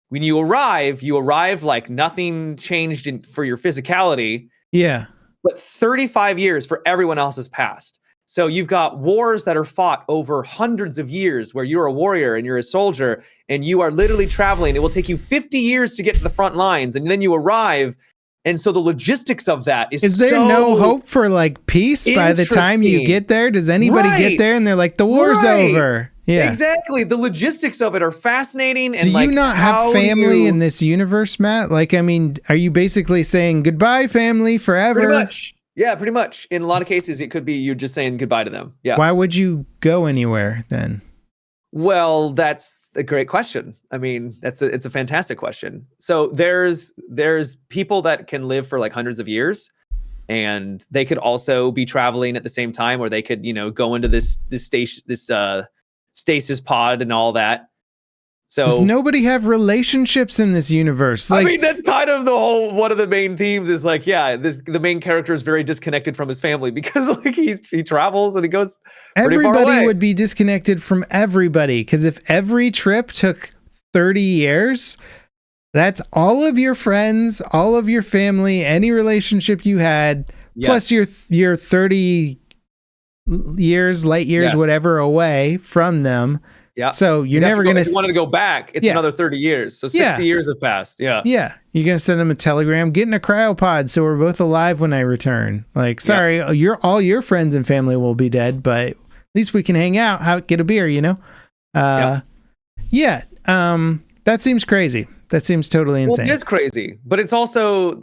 When you arrive like nothing changed for your physicality. Yeah. But 35 years for everyone else has passed. So you've got wars that are fought over hundreds of years where you're a warrior and you're a soldier and you are literally traveling. It will take you 50 years to get to the front lines, and then you arrive. And so the logistics of that is there no hope for like peace by the time you get there? Does anybody get there and they're like, the war's over? Yeah, exactly. The logistics of it are fascinating. And do you not have family in this universe, Matt? Like, I mean, are you basically saying goodbye, family, forever? Pretty much. Yeah, pretty much. In a lot of cases, it could be you just saying goodbye to them. Yeah. Why would you go anywhere then? Well, that's a great question. I mean, it's a fantastic question. So there's people that can live for like hundreds of years, and they could also be traveling at the same time, or they could, go into this stasis pod and all that. So does nobody have relationships in this universe? Like, I mean, that's kind of the whole, one of the main themes is like, the main character is very disconnected from his family because like he travels and he goes pretty far away. Everybody would be disconnected from everybody, because if every trip took 30 years, that's all of your friends, all of your family, any relationship you had, plus your 30 years, light years, whatever away from them. Yeah. So you're never going to... If you wanted to go back, it's another 30 years. So 60 years have passed. Yeah. Yeah. You're going to send them a telegram, get in a cryopod so we're both alive when I return. Like, sorry, all your friends and family will be dead, but at least we can hang out, get a beer, that seems crazy. That seems totally insane. Well, it is crazy, but it's also,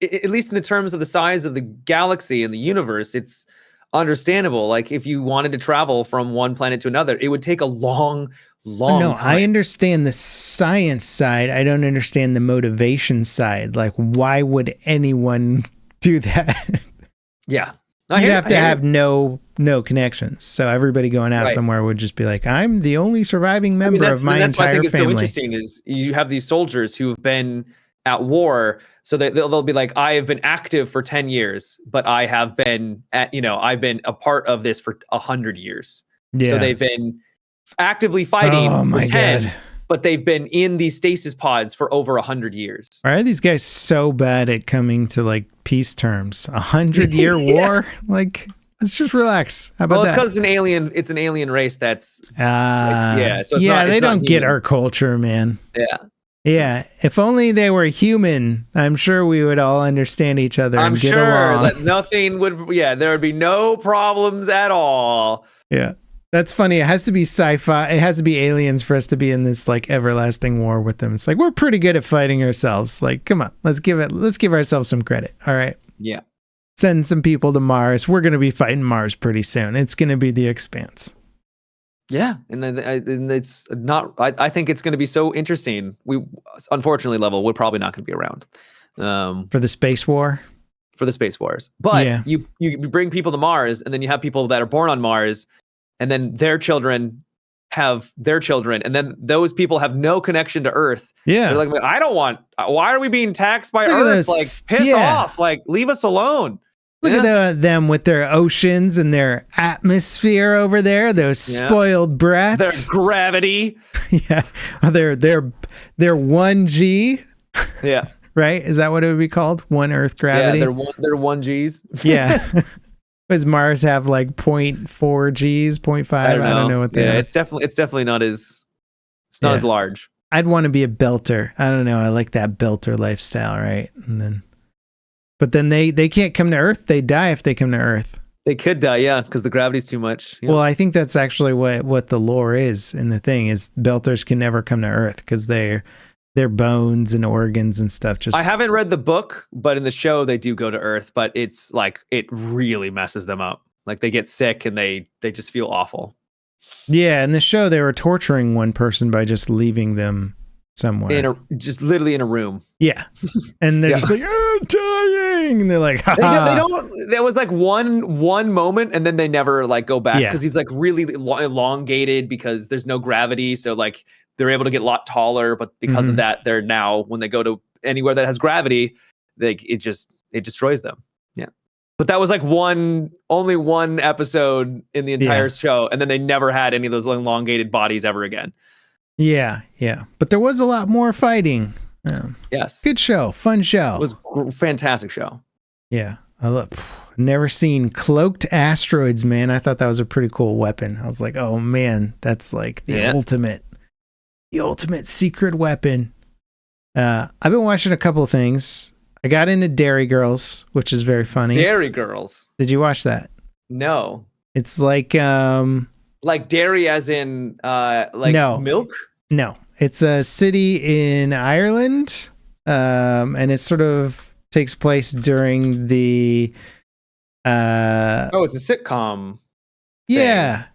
at least in the terms of the size of the galaxy and the universe, it's understandable. Like if you wanted to travel from one planet to another, it would take a long time. I understand the science side. I don't understand the motivation side. Like, why would anyone do that? Yeah. You'd have to have no connections. So everybody going out somewhere would just be like, I'm the only surviving member of my entire family. That's why I think it's so interesting is you have these soldiers who have been at war. So they'll be like, I have been active for 10 years, but I have been I've been a part of this for 100 years. Yeah. So they've been actively fighting for 10, but they've been in these stasis pods for over 100 years. Why are these guys so bad at coming to like peace terms? 100-year war? Like, let's just relax. How about that? It's because it's an alien race that's so they don't get our culture, man. Yeah, if only they were human, I'm sure we would all understand each other and get along. I'm sure that nothing would, there would be no problems at all. Yeah. That's funny. It has to be sci-fi. It has to be aliens for us to be in this like everlasting war with them. It's like we're pretty good at fighting ourselves. Like, come on, let's give ourselves some credit. All right. Yeah. Send some people to Mars. We're going to be fighting Mars pretty soon. It's going to be the Expanse. Yeah, and it's not. I think it's going to be so interesting. Unfortunately, we're probably not going to be around for the space war. For the space wars, but you bring people to Mars, and then you have people that are born on Mars, and then their children have their children, and then those people have no connection to Earth. Yeah, they're like, I don't want. Why are we being taxed by Earth? Like, piss off! Like, leave us alone. Look at them with their oceans and their atmosphere over there. Those spoiled brats. Their gravity. Yeah, they're 1G. Yeah. Right? Is that what it would be called? One Earth gravity. Yeah, they're 1Gs. Yeah. Does Mars have like 0.4 Gs, 0.5? I don't know what they are. It's definitely not as as large. I'd want to be a belter. I don't know. I like that belter lifestyle, right? But then they can't come to Earth. They die if they come to Earth. They could die, yeah, because the gravity's too much. Yeah. Well, I think that's actually what the lore is, and the thing is, belters can never come to Earth because their bones and organs and stuff just. I haven't read the book, but in the show they do go to Earth, but it's like it really messes them up. Like they get sick and they just feel awful. Yeah, in the show they were torturing one person by just leaving them somewhere. Just literally in a room. Yeah. And they're just like, oh, dying. And they're like, ha. They don't, there was like one moment and then they never like go back because he's like really elongated because there's no gravity. So like they're able to get a lot taller, but because of that, they're now, when they go to anywhere that has gravity, it destroys them. Yeah. But that was like only one episode in the entire show. And then they never had any of those elongated bodies ever again. Yeah, yeah. But there was a lot more fighting. Yes. Good show. Fun show. It was a fantastic show. Yeah. Never seen cloaked asteroids, man. I thought that was a pretty cool weapon. I was like, oh man, that's like the ultimate secret weapon. I've been watching a couple of things. I got into Dairy Girls, which is very funny. Dairy Girls. Did you watch that? No. It's like dairy as in milk? No. It's a city in Ireland. And it sort of takes place during the it's a sitcom. Yeah. Thing.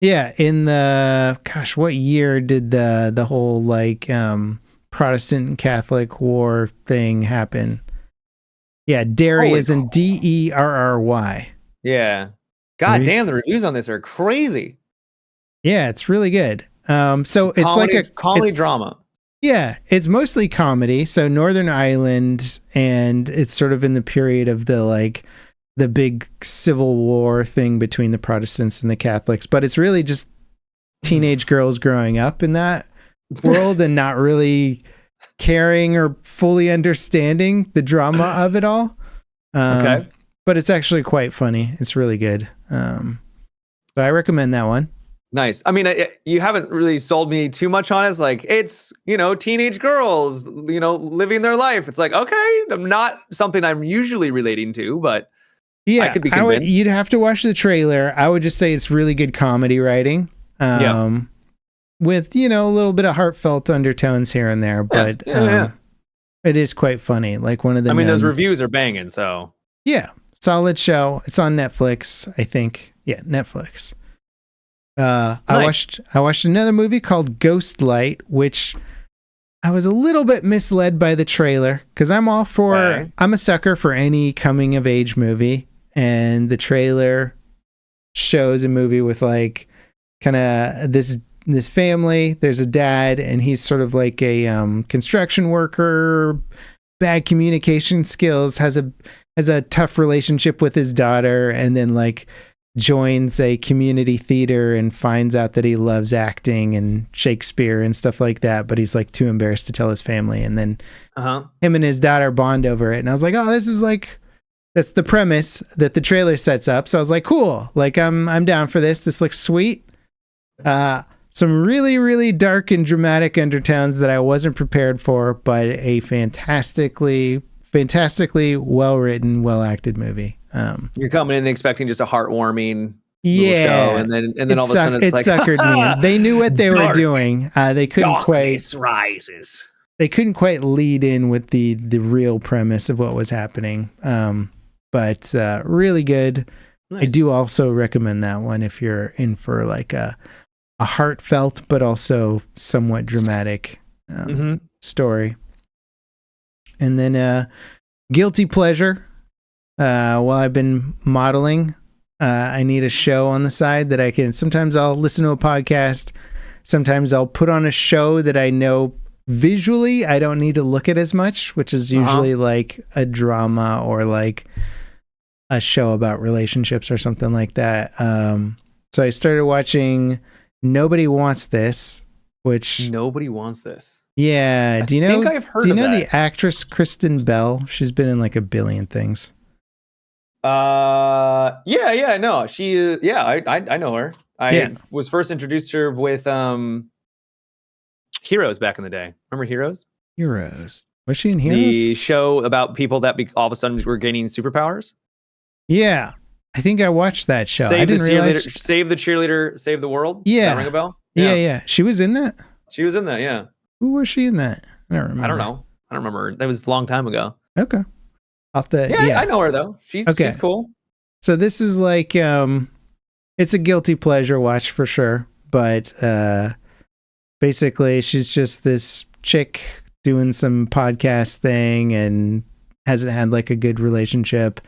Yeah, in the what year did the whole like Protestant and Catholic war thing happen? Yeah, Derry is in Derry. Yeah. God damn, the reviews on this are crazy. Yeah, it's really good. So it's like a comedy drama. Yeah, it's mostly comedy. So Northern Ireland, and it's sort of in the period of the big civil war thing between the Protestants and the Catholics. But it's really just teenage girls growing up in that world and not really caring or fully understanding the drama of it all. Okay. But it's actually quite funny. It's really good. So I recommend that one. Nice. I mean, you haven't really sold me too much on it. It's like, it's, teenage girls, living their life. It's like, okay, not something I'm usually relating to, but yeah, I could be convinced. You'd have to watch the trailer. I would just say it's really good comedy writing. With, a little bit of heartfelt undertones here and there, but it is quite funny. Like one of the those reviews are banging, so. Yeah, solid show. It's on Netflix, I think. Yeah, Netflix. Nice. I watched another movie called Ghostlight, which I was a little bit misled by the trailer because I'm a sucker for any coming of age movie, and the trailer shows a movie with like kind of this family. There's a dad, and he's sort of like a construction worker, bad communication skills, has a tough relationship with his daughter, and then like joins a community theater and finds out that he loves acting and Shakespeare and stuff like that, but he's like too embarrassed to tell his family. And then him and his daughter bond over it. And I was like, oh, this is like, that's the premise that the trailer sets up. So I was like, cool. Like I'm down for this. This looks sweet. Some really, really dark and dramatic undertones that I wasn't prepared for, but a fantastically well-written, well-acted movie. You're coming in expecting just a heartwarming little show, Yeah. and then all of a sudden it it's like suckered me in. They knew what they were doing. They couldn't darkness rises. They couldn't quite lead in with the real premise of what was happening. But really good. Nice. I do also recommend that one if you're in for like a heartfelt but also somewhat dramatic story. And then guilty pleasure. While I've been modeling, I need a show on the side that I can. Sometimes I'll listen to a podcast. Sometimes I'll put on a show that I know visually I don't need to look at as much, which is usually like a drama or like a show about relationships or something like that. So I started watching Nobody Wants This, which Nobody Wants This. Yeah. I think I've heard of that. The actress Kristen Bell? She's been in like a billion things. Yeah, no. She is, I know her. I was first introduced to her with Heroes back in the day. Remember Heroes? Heroes. Was she in Heroes? The show about people that all of a sudden were gaining superpowers. Yeah. I think I watched that show. Save the cheerleader, save the world. Yeah. Does that ring a bell? Yeah. She was in that? She was in that, yeah. Who was she in that? I don't remember. I don't know. I don't remember. That was a long time ago. Okay. I know her though. She's cool. So this is like it's a guilty pleasure watch for sure, but basically she's just this chick doing some podcast thing and hasn't had like a good relationship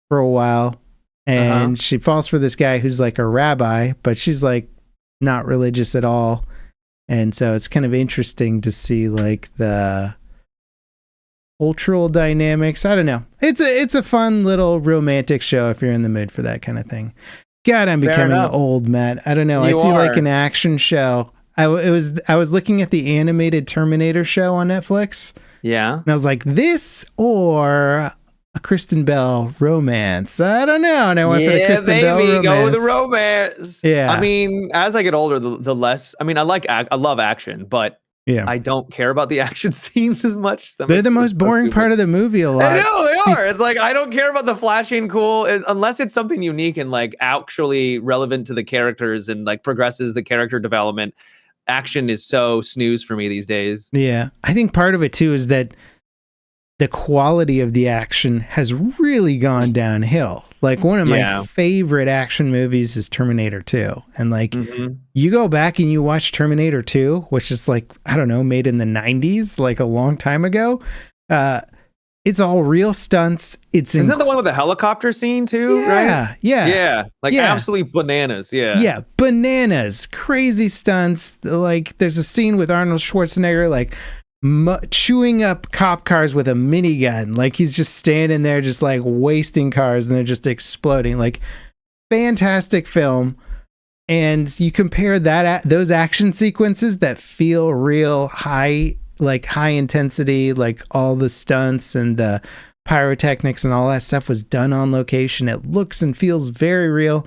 for a while, and she falls for this guy who's like a rabbi, but she's like not religious at all. And so it's kind of interesting to see like the cultural dynamics. I don't know. It's a fun little romantic show if you're in the mood for that kind of thing. God, I'm becoming old, Matt. I don't know. I see like an action show. I was looking at the animated Terminator show on Netflix. Yeah. And I was like, this or a Kristen Bell romance. I don't know. And I went for the Kristen Bell romance. Go with the romance. Yeah. I mean, as I get older, the less. I mean, I love action, but I don't care about the action scenes as much. They're the most boring part of the movie a lot. I know they are. It's like I don't care about the flashing cool unless it's something unique and like actually relevant to the characters and like progresses the character development. Action is so snooze for me these days. Yeah. I think part of it too is that the quality of the action has really gone downhill. Like one of my favorite action movies is Terminator 2. And like you go back and you watch Terminator 2, which is like, I don't know, made in the 90s, like a long time ago. It's all real stunts. Isn't that the one with the helicopter scene too? Right? Yeah. Like absolutely bananas. Yeah. Bananas. Crazy stunts. Like there's a scene with Arnold Schwarzenegger, like chewing up cop cars with a minigun. Like he's just standing there just like wasting cars and they're just exploding. Like fantastic film. And you compare those action sequences that feel real high, like high intensity, like all the stunts and the pyrotechnics and all that stuff was done on location. It looks and feels very real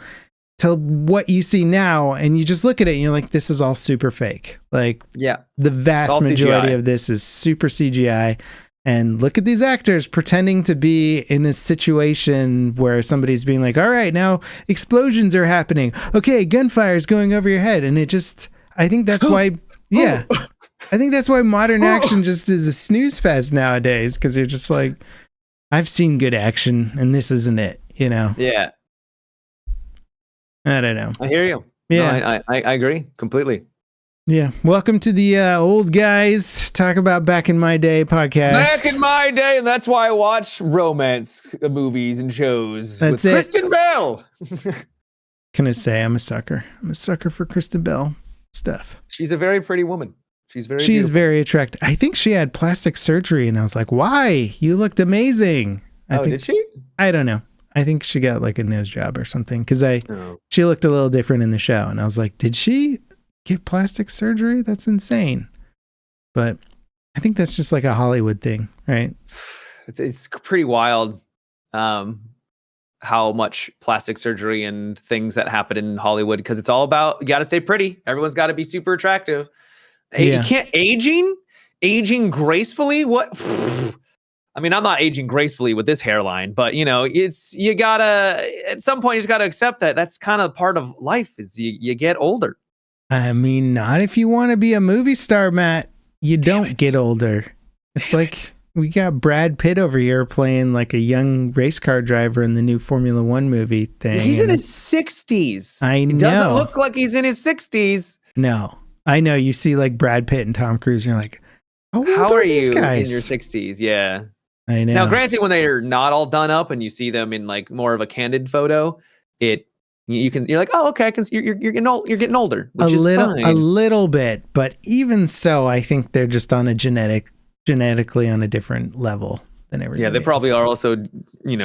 to what you see now, and you just look at it and you're like, this is all super fake. Like the vast majority of this is super CGI. And look at these actors pretending to be in a situation where somebody's being like, all right, now explosions are happening. Okay, gunfire is going over your head. And it just, I think that's why, I think that's why modern action just is a snooze fest nowadays. Cause you're just like, I've seen good action and this isn't it, you know? Yeah. I don't know. I hear you. Yeah. No, I agree completely. Yeah. Welcome to the Old Guys Talk About Back in My Day podcast. Back in my day, and that's why I watch romance movies and shows. That's with Kristen Bell. Can I say I'm a sucker? I'm a sucker for Kristen Bell stuff. She's a very pretty woman. She's very attractive. I think she had plastic surgery, and I was like, why? You looked amazing. Did she? I don't know. I think she got like a nose job or something because she looked a little different in the show, and I was like, did she get plastic surgery? That's insane. But I think that's just like a Hollywood thing, right? It's pretty wild how much plastic surgery and things that happen in Hollywood, because it's all about, you got to stay pretty. Everyone's got to be super attractive. You can't aging gracefully. What? I mean, I'm not aging gracefully with this hairline, but you know, you gotta at some point you just gotta accept that that's kind of part of life is you get older. I mean, not if you want to be a movie star, Matt. You don't get older. It's like we got Brad Pitt over here playing like a young race car driver in the new Formula One movie thing. He's in his 60s. I know. He doesn't look like he's in his 60s. No, I know. You see like Brad Pitt and Tom Cruise, and you're like, how are these you guys? In your 60s? Yeah. I know. Now, granted, when they're not all done up and you see them in like more of a candid photo, you're like, oh, okay, I can see you're getting old, you're getting older, which is fine. A little bit, but even so, I think they're just on a genetically on a different level than everybody. Yeah, they probably are also,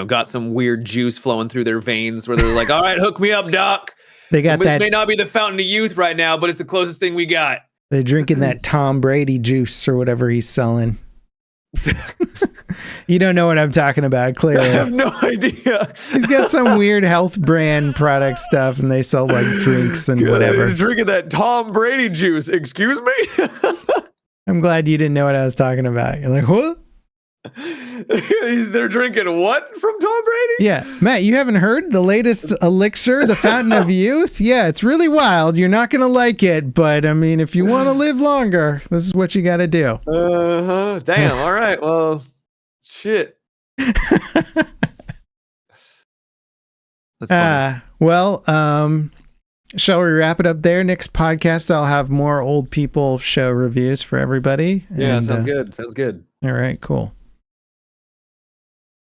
got some weird juice flowing through their veins where they're like, all right, hook me up, doc. They got this may not be the fountain of youth right now, but it's the closest thing we got. They're drinking that Tom Brady juice or whatever he's selling. You don't know what I'm talking about, clearly. I have no idea. He's got some weird health brand product stuff, and they sell like drinks and whatever. He's drinking that Tom Brady juice. Excuse me? I'm glad you didn't know what I was talking about. You're like, what? They're drinking what from Tom Brady? Yeah. Matt, you haven't heard the latest elixir, the Fountain of Youth? Yeah, it's really wild. You're not going to like it, but I mean, if you want to live longer, this is what you got to do. Damn. All right. Well, shit. That's funny. Shall we wrap it up there? Next podcast, I'll have more old people show reviews for everybody. Yeah, sounds good. Sounds good. All right, cool.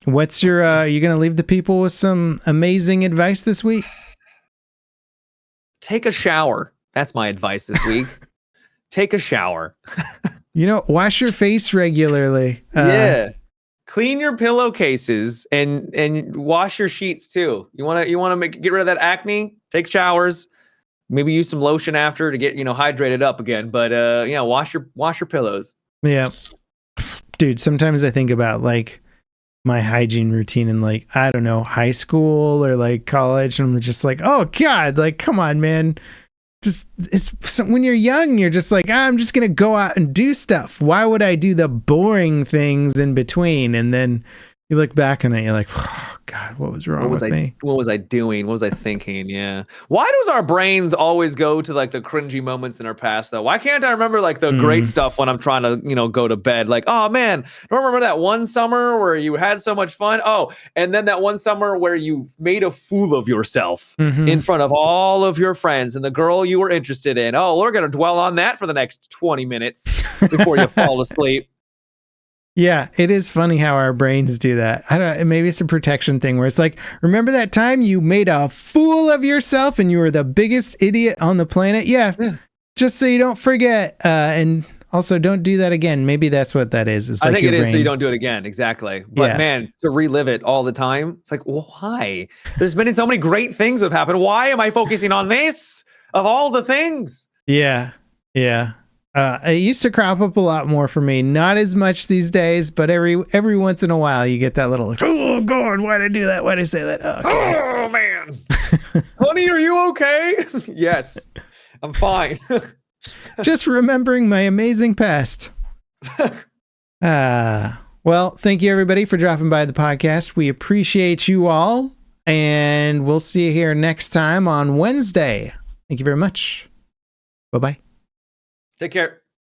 What's your, you going to leave the people with some amazing advice this week? Take a shower. That's my advice this week. Take a shower. Wash your face regularly. Yeah. Clean your pillowcases and wash your sheets too. You want to get rid of that acne? Take showers. Maybe use some lotion after to get, hydrated up again. But wash your pillows. Yeah. Dude, sometimes I think about like my hygiene routine in like, I don't know, high school or like college. And I'm just like, oh God, like, come on, man. When you're young, you're just like, I'm just going to go out and do stuff. Why would I do the boring things in between? And then you look back on it, you're like, oh God, what was wrong with me? What was I doing? What was I thinking? Yeah. Why does our brains always go to like the cringy moments in our past though? Why can't I remember like the great stuff when I'm trying to, go to bed? Like, oh man, don't remember that one summer where you had so much fun? Oh, and then that one summer where you made a fool of yourself in front of all of your friends and the girl you were interested in. Oh, we're going to dwell on that for the next 20 minutes before you fall asleep. Yeah, it is funny how our brains do that. I don't know, maybe it's a protection thing where it's like, remember that time you made a fool of yourself and you were the biggest idiot on the planet? Yeah. Just so you don't forget. And also don't do that again. Maybe that's what that is. It's I like think it is so you don't do it again. Exactly. But man, to relive it all the time, it's like, why? There's been so many great things have happened. Why am I focusing on this of all the things? Yeah. Yeah. It used to crop up a lot more for me. Not as much these days, but every once in a while you get that little, like, oh God, why'd I do that? Why'd I say that? Oh man. Honey, are you okay? Yes, I'm fine. Just remembering my amazing past. Well, thank you everybody for dropping by the podcast. We appreciate you all, and we'll see you here next time on Wednesday. Thank you very much. Bye-bye. Take care.